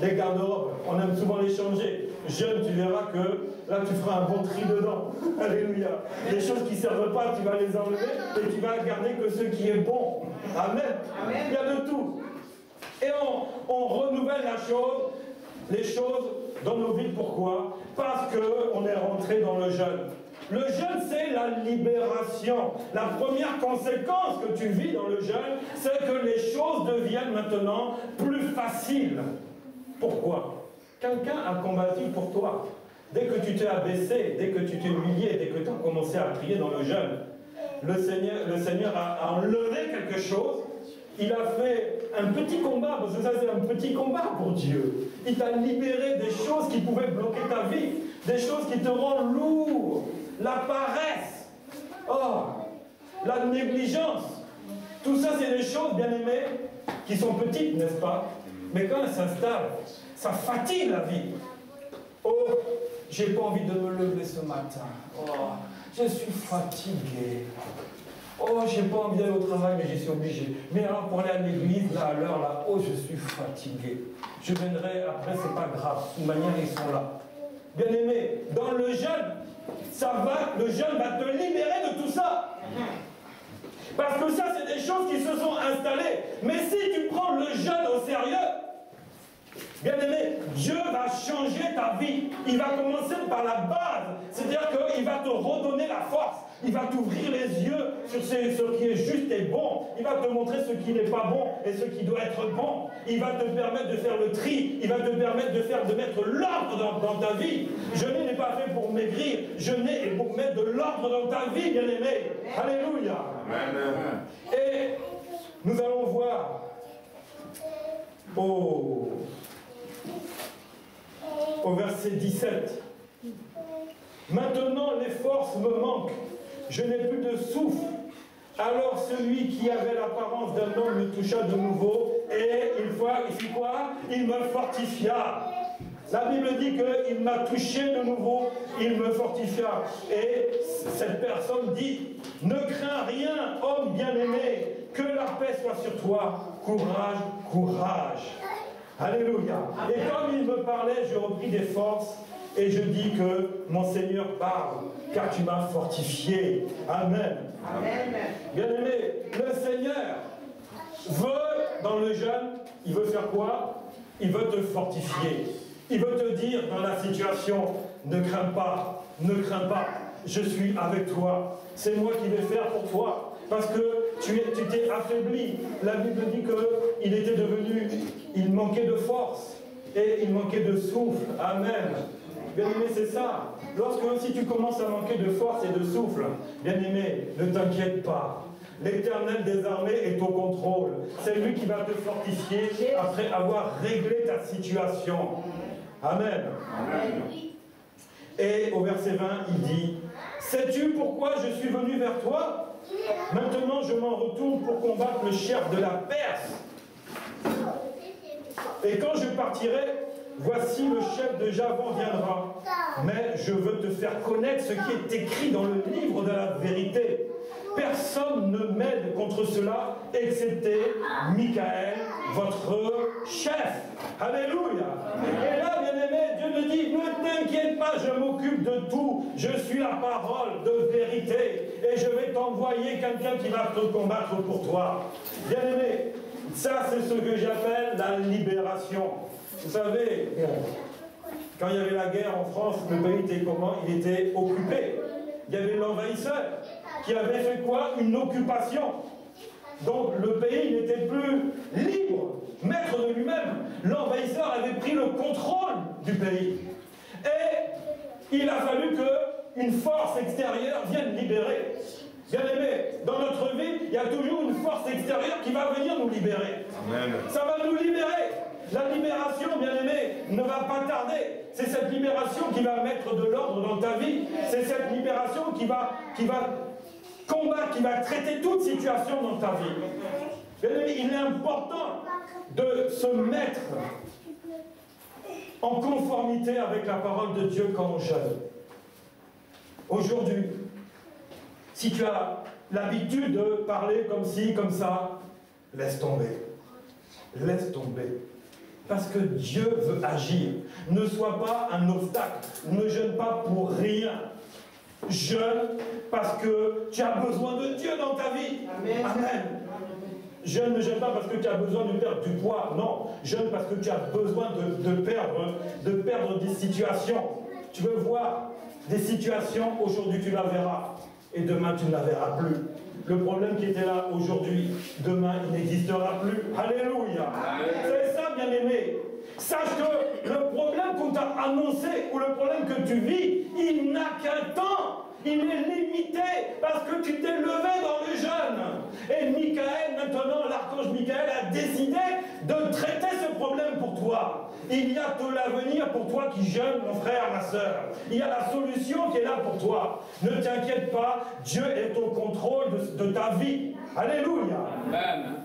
Les garde-robes, on aime souvent les changer. Jeune, tu verras que là, tu feras un bon tri dedans. Alléluia. Les choses qui ne servent pas, tu vas les enlever et tu vas garder que ce qui est bon. Amen. Amen. Il y a de tout. Et on renouvelle les choses dans nos vies. Pourquoi? Parce qu'on est rentré dans le jeûne. Le jeûne, c'est la libération. La première conséquence que tu vis dans le jeûne, c'est que les choses deviennent maintenant plus faciles. Pourquoi? Quelqu'un a combattu pour toi. Dès que tu t'es abaissé, dès que tu t'es humilié, dès que tu as commencé à prier dans le jeûne, le Seigneur a enlevé quelque chose. Il a fait un petit combat, parce que ça c'est un petit combat pour Dieu. Il t'a libéré des choses qui pouvaient bloquer ta vie, des choses qui te rendent lourd, la paresse, la négligence. Tout ça c'est des choses, bien aimées, qui sont petites, n'est-ce pas? Mais quand elles s'installent, ça fatigue la vie. Oh, j'ai pas envie de me lever ce matin. Oh, je suis fatigué. Oh, j'ai pas envie d'aller au travail, mais j'y suis obligé. Mais alors, pour aller à l'église, là, à l'heure, là, oh, je suis fatigué. Je viendrai après, c'est pas grave. De toute manière, ils sont là. Bien aimé, dans le jeûne, le jeûne va te libérer de tout ça. Parce que ça, c'est des choses qui se sont installées. Mais si tu prends le jeûne au sérieux, bien aimé, Dieu va changer ta vie. Il va commencer par la base. C'est-à-dire qu'il va te redonner la force. Il va t'ouvrir les yeux sur ce qui est juste et bon. Il va te montrer ce qui n'est pas bon et ce qui doit être bon. Il va te permettre de faire le tri. Il va te permettre de mettre l'ordre dans ta vie. Jeûner n'est pas fait pour maigrir. Jeûner est pour mettre de l'ordre dans ta vie, bien aimé. Alléluia. Amen. Et nous allons voir au verset 17. Maintenant les forces me manquent, je n'ai plus de souffle. Alors celui qui avait l'apparence d'un homme me toucha de nouveau et il me fortifia. La Bible dit qu'il m'a touché de nouveau, il me fortifia. Et cette personne dit, ne crains rien, homme bien-aimé, que la paix soit sur toi. Courage, courage. Alléluia. Et comme il me parlait, je repris des forces et je dis que mon Seigneur parle, car tu m'as fortifié. Amen. Amen. Bien-aimé, le Seigneur veut, dans le jeûne, il veut faire quoi? Il veut te fortifier. Il veut te dire dans la situation, ne crains pas, je suis avec toi. C'est moi qui vais faire pour toi. Parce que tu t'es affaibli. La Bible dit il manquait de force et il manquait de souffle. Amen. Bien aimé, c'est ça. Si tu commences à manquer de force et de souffle, bien aimé, ne t'inquiète pas. L'Éternel des armées est au contrôle. C'est lui qui va te fortifier après avoir réglé ta situation. Amen. Amen. Et au verset 20, il dit, sais-tu pourquoi je suis venu vers toi? Maintenant, je m'en retourne pour combattre le chef de la Perse. Et quand je partirai, voici le chef de Javan viendra. Mais je veux te faire connaître ce qui est écrit dans le livre de la vérité. Personne ne m'aide contre cela, excepté Michaël, votre chef. Alléluia. Et là, bien-aimé, Dieu me dit, ne t'inquiète pas, je m'occupe de tout. Je suis la parole de vérité. Et je vais t'envoyer quelqu'un qui va te combattre pour toi. Bien-aimé, Ça, c'est ce que j'appelle la libération. Vous savez, quand il y avait la guerre en France, le pays était comment? Il était occupé. Il y avait l'envahisseur qui avait fait quoi? Une occupation. Donc le pays n'était plus libre, maître de lui-même. L'envahisseur avait pris le contrôle du pays. Et il a fallu qu'une force extérieure vienne libérer. Bien aimé, dans notre vie, il y a toujours une force extérieure qui va venir nous libérer. Amen. Ça va nous libérer. La libération, bien aimé, ne va pas tarder. C'est cette libération qui va mettre de l'ordre dans ta vie. C'est cette libération qui va combattre, qui va traiter toute situation dans ta vie. Bien aimé, il est important de se mettre en conformité avec la parole de Dieu quand on jeûne. Aujourd'hui, si tu as l'habitude de parler comme ci, comme ça, laisse tomber. Laisse tomber. Parce que Dieu veut agir. Ne sois pas un obstacle. Ne jeûne pas pour rien. Jeûne parce que tu as besoin de Dieu dans ta vie. Amen. Amen. Jeûne, ne jeûne pas parce que tu as besoin de perdre du poids. Non. Jeûne parce que tu as besoin de perdre des situations. Tu veux voir des situations, aujourd'hui tu la verras. Et demain tu ne la verras plus. Le problème qui était là aujourd'hui, demain il n'existera plus. Alléluia. C'est ça, bien aimé. Sache que le problème qu'on t'a annoncé ou le problème que tu vis, il n'a qu'un temps. Il est limité parce que tu t'es levé dans le jeûne. Et Michael, maintenant, l'archange Michael a décidé de traiter ce problème pour toi. Il y a de l'avenir pour toi qui jeûne, mon frère, ma soeur. Il y a la solution qui est là pour toi. Ne t'inquiète pas, Dieu est au contrôle de ta vie. Alléluia. Amen.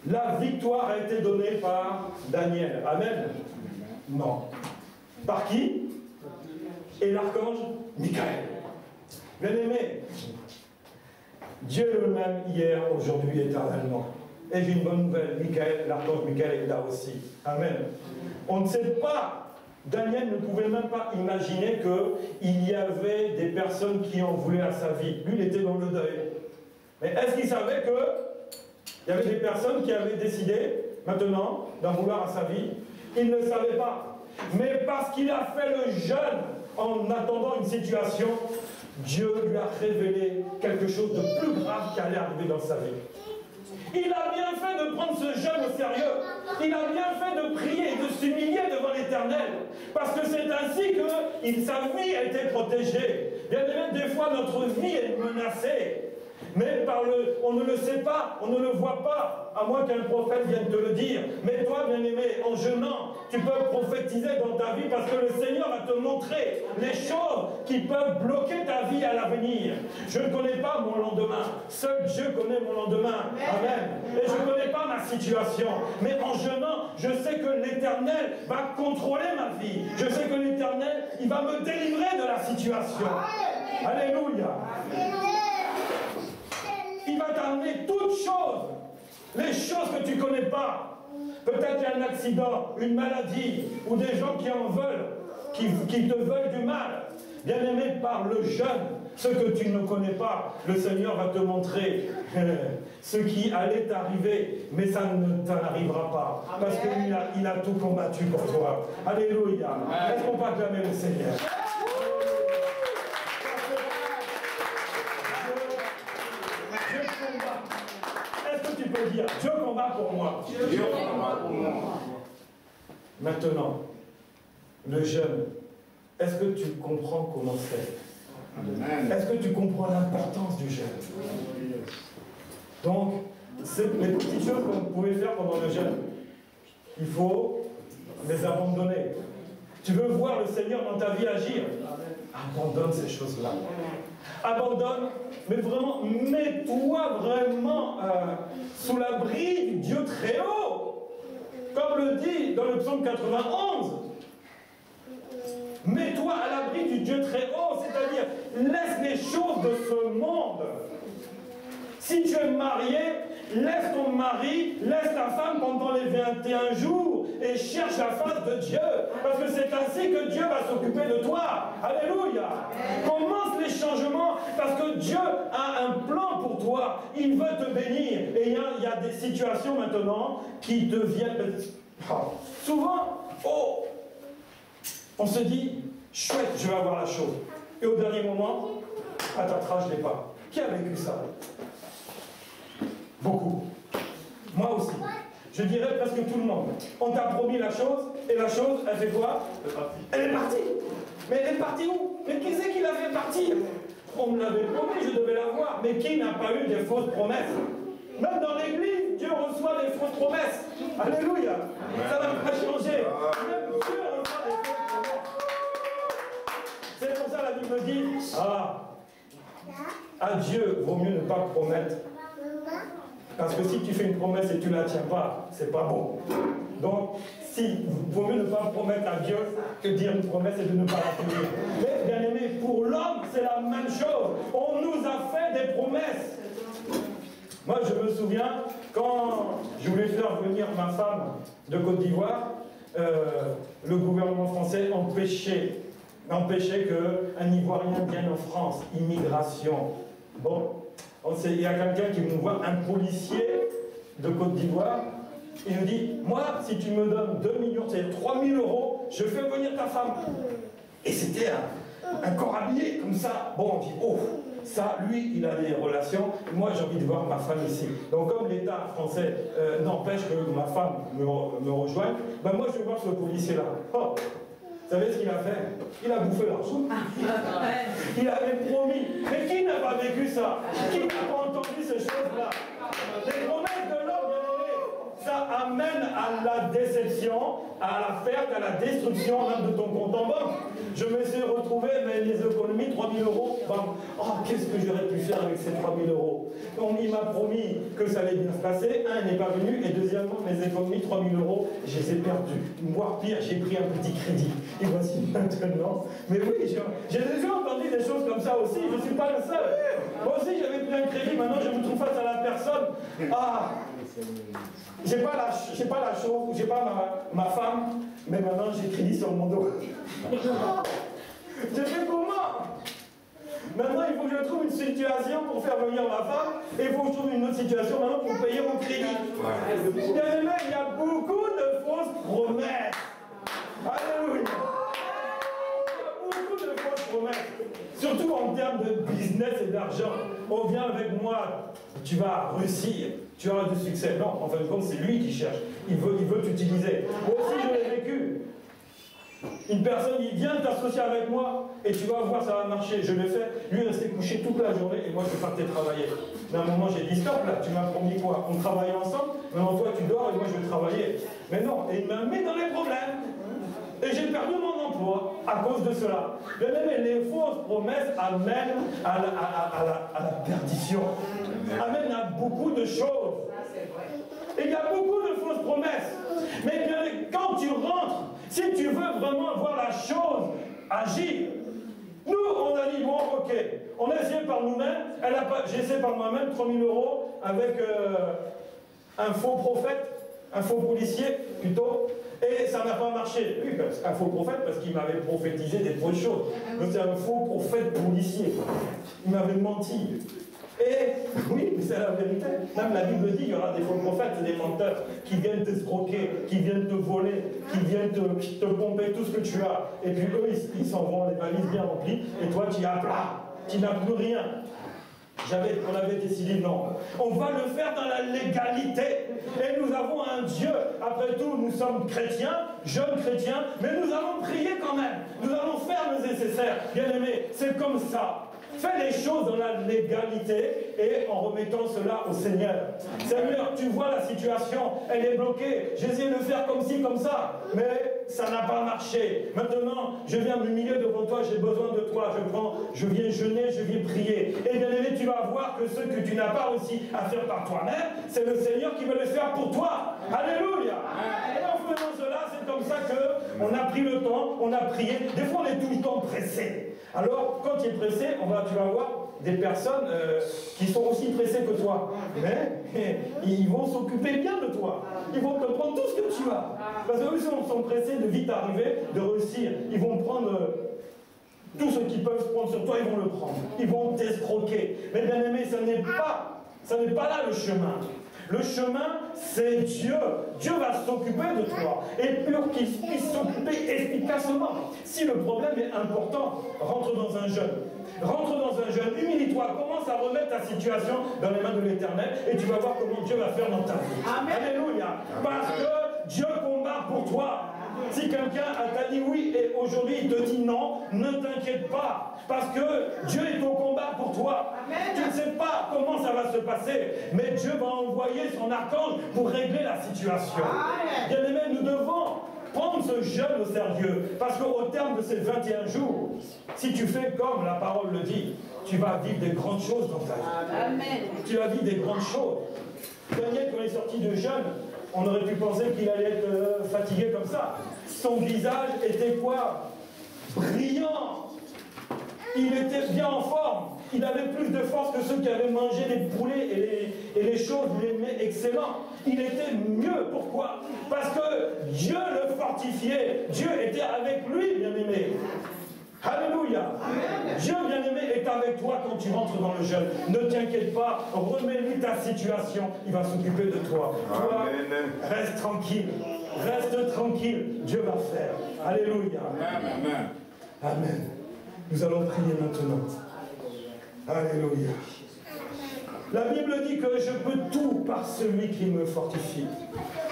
La victoire a été donnée par Daniel. Amen. Non. Par qui? Et l'archange Michael. Bien aimé, Dieu est le même hier, aujourd'hui, éternellement. Et j'ai une bonne nouvelle, Michael, l'archange Michael est là aussi. Amen. On ne sait pas, Daniel ne pouvait même pas imaginer qu'il y avait des personnes qui en voulaient à sa vie. Lui, il était dans le deuil. Mais est-ce qu'il savait qu'il y avait des personnes qui avaient décidé, maintenant, d'en vouloir à sa vie? Il ne savait pas. Mais parce qu'il a fait le jeûne, en attendant une situation, Dieu lui a révélé quelque chose de plus grave qui allait arriver dans sa vie. Il a bien fait de prendre ce jeûne au sérieux. Il a bien fait de prier et de s'humilier devant l'Éternel. Parce que c'est ainsi que sa vie a été protégée. Bien aimé, des fois notre vie est menacée. Mais on ne le sait pas, on ne le voit pas, à moins qu'un prophète vienne te le dire. Mais toi, bien-aimé, en jeûnant, tu peux prophétiser dans ta vie parce que le Seigneur va te montrer les choses qui peuvent bloquer ta vie à l'avenir. Je ne connais pas mon lendemain. Seul Dieu connaît mon lendemain. Amen. Et je ne connais pas ma situation. Mais en jeûnant, je sais que l'Éternel va contrôler ma vie. Je sais que l'Éternel, il va me délivrer de la situation. Alléluia. Il va t'amener toutes choses, les choses que tu ne connais pas. Peut-être un accident, une maladie, ou des gens qui en veulent, qui te veulent du mal. Bien aimé, par le jeûne, ce que tu ne connais pas, le Seigneur va te montrer ce qui allait t'arriver, mais ça ne t'arrivera pas. Parce qu'il a tout combattu pour toi. Alléluia. Est-ce qu'on peut acclamer le Seigneur? Tu peux dire, Dieu combat pour moi. Dieu combat pour moi. Maintenant, le jeûne, est-ce que tu comprends comment c'est? Est-ce que tu comprends l'importance du jeûne? Donc, c'est les petites choses que vous pouvez faire pendant le jeûne. Il faut les abandonner. Tu veux voir le Seigneur dans ta vie agir? Abandonne ces choses-là. Abandonne, mais vraiment, mets-toi vraiment sous l'abri du Dieu très haut. Comme le dit dans le psaume 91. Mets-toi à l'abri du Dieu très haut, c'est-à-dire laisse les choses de ce monde. Si tu es marié, laisse ton mari, laisse ta femme pendant les 21 jours et cherche la face de Dieu. Parce que c'est ainsi que Dieu va s'occuper de toi. Alléluia. Commence les changements parce que Dieu a un plan pour pour toi. Il veut te bénir. Et il y a des situations maintenant qui deviennent... Souvent, on se dit, chouette, je vais avoir la chose. Et au dernier moment, patatras, je ne l'ai pas. Qui a vécu ça? Beaucoup. Moi aussi. Je dirais presque tout le monde. On t'a promis la chose, et la chose, elle fait quoi? Elle est partie. Mais elle est partie où? Mais qui c'est qui l'a fait partir? On me l'avait promis, je devais l'avoir. Mais qui n'a pas eu des fausses promesses? Même dans l'église, Dieu reçoit des fausses promesses. Alléluia. Ça n'a pas changé. Même Dieu reçoit des fausses promesses. C'est pour ça la Bible dit, à Dieu, vaut mieux ne pas promettre. Parce que si tu fais une promesse et tu ne la tiens pas, c'est pas bon. Donc, vaut mieux ne pas promettre à Dieu que dire une promesse et de ne pas la tenir. Mais bien aimé, pour l'homme, c'est la même chose. On nous a fait des promesses. Moi, je me souviens, quand je voulais faire venir ma femme de Côte d'Ivoire, le gouvernement français empêchait qu'un Ivoirien vienne en France. Immigration. Bon. Il y a quelqu'un qui nous voit, un policier de Côte d'Ivoire, il nous dit, moi, si tu me donnes 2 millions, c'est 3 000 €, je fais venir ta femme. Et c'était un corps habillé comme ça. Bon, on dit, ça, lui, il a des relations, moi, j'ai envie de voir ma femme ici. Donc, comme l'État français n'empêche que ma femme me rejoigne, ben moi, je vais voir ce policier-là. Vous savez ce qu'il a fait? Il a bouffé l'argent. Il avait promis. Mais qui n'a pas vécu ça? Qui n'a pas entendu ces choses-là? Les promesses de l'homme, bien aimé, ça amène à la déception, à la perte, à la destruction même de ton compte en banque. Je me suis retrouvé, mais les économies, 3 000 €. Qu'est-ce que j'aurais pu faire avec ces 3 000 €? Donc, il m'a promis que ça allait bien se passer. Un, il n'est pas venu. Et deuxièmement, mes économies, 3 000 €, je les ai perdues. Voire pire, j'ai pris un petit crédit. Et voici maintenant. Mais oui, j'ai déjà entendu des choses comme ça aussi. Je ne suis pas le seul. Moi aussi, j'avais pris un crédit. Maintenant, je me trouve face à la personne. J'ai pas la chose, j'ai pas ma femme, mais maintenant j'ai crédit sur mon dos. Je fais comment? Maintenant, il faut que je trouve une situation pour faire venir ma femme, et il faut que je trouve une autre situation maintenant pour payer mon crédit. Bien aimé, il y a beaucoup de fausses promesses. Alléluia. Il y a beaucoup de fausses promesses. Surtout en termes de business et d'argent. On vient avec moi, tu vas réussir, tu auras du succès. Non, en fin de compte, c'est lui qui cherche. Il veut t'utiliser. Moi aussi, je l'ai vécu. Une personne, il vient t'associer avec moi et tu vas voir, ça va marcher. Je l'ai fait. Lui, il restait couché toute la journée et moi, je partais travailler. Mais à un moment, j'ai dit stop là, tu m'as promis quoi? On travaillait ensemble, maintenant toi, tu dors et moi, je vais travailler. Mais non, et il m'a mis dans les problèmes. Et j'ai perdu mon emploi à cause de cela. Bien aimé, les fausses promesses amènent à la perdition. Amènent à beaucoup de choses. Et il y a beaucoup de fausses promesses. Mais bien, quand tu rentres, si tu veux vraiment voir la chose agir, nous, on a dit, bon, ok, on a essayé par nous-mêmes, j'ai essayé par moi-même 3 000 € avec un faux prophète, un faux policier, plutôt, et ça n'a pas marché. Oui, un faux prophète, parce qu'il m'avait prophétisé des fausses choses. Donc c'est un faux prophète policier. Il m'avait menti. Et oui, mais c'est la vérité. Même la Bible dit qu'il y aura des faux prophètes, c'est des menteurs qui viennent t'escroquer, qui viennent te voler, qui viennent te pomper tout ce que tu as. Et puis eux, ils s'en vont les valises bien remplies, et toi, tu as plat, tu n'as plus rien. On avait décidé non. On va le faire dans la légalité. Et nous avons un Dieu. Après tout, nous sommes chrétiens, jeunes chrétiens, mais nous allons prier quand même. Nous allons faire le nécessaire. Bien aimé, c'est comme ça. Fais les choses dans la légalité et en remettant cela au Seigneur. Seigneur, tu vois la situation, elle est bloquée. J'ai essayé de faire comme ci, comme ça, mais ça n'a pas marché. Maintenant, je viens m'humilier devant toi, j'ai besoin de toi. Je viens jeûner, je viens prier. Et bien aimé, tu vas voir que ce que tu n'as pas réussi à faire par toi-même, c'est le Seigneur qui veut le faire pour toi. Alléluia. Et en faisant cela, c'est comme ça qu'on a pris le temps, on a prié. Des fois, on est tout le temps pressé. Alors, quand tu es pressé, tu vas voir des personnes qui sont aussi pressées que toi. Mais ils vont s'occuper bien de toi. Ils vont te prendre tout ce que tu as. Parce qu'eux sont pressés de vite arriver, de réussir. Ils vont prendre Tout ce qu'ils peuvent prendre sur toi, ils vont le prendre. Ils vont t'escroquer. Mais bien aimé, ça n'est pas là le chemin. Le chemin, c'est Dieu. Dieu va s'occuper de toi. Et pour qu'il puisse s'occuper efficacement. Si le problème est important, rentre dans un jeûne. Rentre dans un jeûne, humilie-toi, commence à remettre ta situation dans les mains de l'Éternel et tu vas voir comment Dieu va faire dans ta vie. Amen. Alléluia. Parce que Dieu combat pour toi. Si quelqu'un t'a dit oui et aujourd'hui il te dit non, ne t'inquiète pas. Parce que Dieu est au combat pour toi. Amen. Tu ne sais pas comment ça va se passer, mais Dieu va envoyer son archange pour régler la situation. Bien aimé, nous devons prendre ce jeûne au sérieux. Parce qu'au terme de ces 21 jours, si tu fais comme la parole le dit, tu vas vivre des grandes choses dans ta vie. Amen. Tu vas vivre des grandes choses. Daniel, quand il est sorti de jeûne, on aurait pu penser qu'il allait être fatigué comme ça. Son visage était quoi? Brillant. Il était bien en forme. Il avait plus de force que ceux qui avaient mangé les poulets et les choses, les mets excellents. Il était mieux. Pourquoi? Parce que Dieu le fortifiait. Dieu était avec lui, bien-aimé. Alléluia. Dieu, bien-aimé, est avec toi quand tu rentres dans le jeûne. Ne t'inquiète pas, remets-lui ta situation. Il va s'occuper de toi. Toi, reste tranquille. Reste tranquille. Dieu va faire. Alléluia. Amen. Amen. Nous allons prier maintenant. Alléluia. La Bible dit que je peux tout par celui qui me fortifie.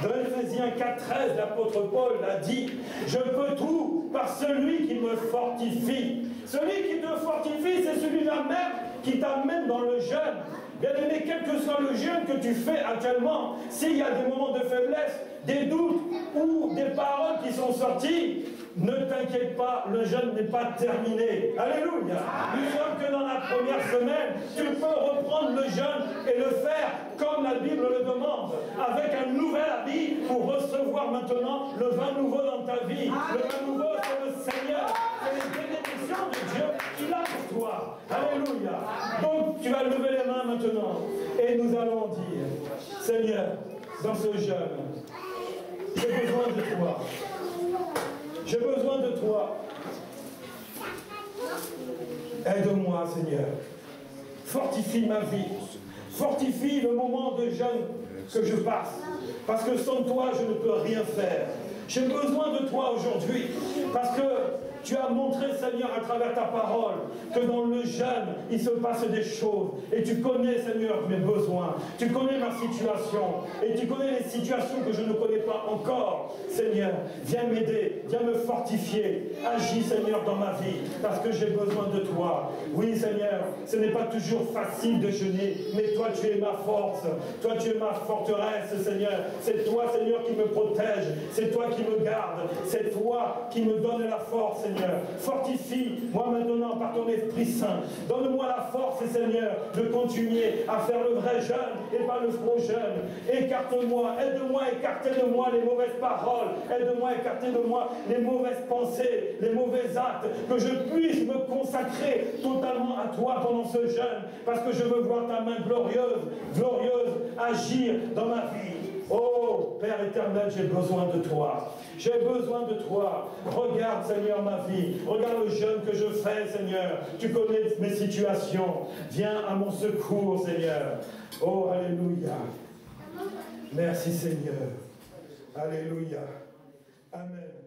Dans Éphésiens 4,13, l'apôtre Paul a dit, je peux tout par celui qui me fortifie. Celui qui te fortifie, c'est celui-là même qui t'amène dans le jeûne. Bien aimé, quel que soit le jeûne que tu fais actuellement, s'il y a des moments de faiblesse, des doutes ou des paroles qui sont sorties, ne t'inquiète pas, le jeûne n'est pas terminé. Alléluia. Nous sommes que dans la première semaine. Tu peux reprendre le jeûne et le faire comme la Bible le demande, avec un nouvel habit pour recevoir maintenant le vin nouveau dans ta vie. Le vin nouveau, c'est le Seigneur. C'est les bénédictions de Dieu qu'il a pour toi. Alléluia. Donc, tu vas lever les mains maintenant et nous allons dire, Seigneur, dans ce jeûne, j'ai besoin de toi. J'ai besoin de toi. Aide-moi, Seigneur. Fortifie ma vie. Fortifie le moment de jeûne que je passe. Parce que sans toi, je ne peux rien faire. J'ai besoin de toi aujourd'hui. Parce que tu as montré, Seigneur, à travers ta parole, que dans le jeûne, il se passe des choses. Et tu connais, Seigneur, mes besoins. Tu connais ma situation. Et tu connais les situations que je ne connais pas encore. Seigneur, viens m'aider, viens me fortifier. Agis, Seigneur, dans ma vie. Parce que j'ai besoin de toi. Oui, Seigneur, ce n'est pas toujours facile de jeûner. Mais toi, tu es ma force. Toi, tu es ma forteresse, Seigneur. C'est toi, Seigneur, qui me protège. C'est toi qui me garde. C'est toi qui me donne la force, Seigneur. Fortifie-moi maintenant par ton Esprit Saint. Donne-moi la force, Seigneur, de continuer à faire le vrai jeûne et pas le faux jeûne. Écarte-moi, aide-moi à écarter de moi les mauvaises paroles. Aide-moi à écarter de moi les mauvaises pensées, les mauvais actes. Que je puisse me consacrer totalement à toi pendant ce jeûne. Parce que je veux voir ta main glorieuse agir dans ma vie. Oh, Père éternel, j'ai besoin de toi. J'ai besoin de toi. Regarde, Seigneur, ma vie. Regarde le jeûne que je fais, Seigneur. Tu connais mes situations. Viens à mon secours, Seigneur. Oh, alléluia. Merci, Seigneur. Alléluia. Amen.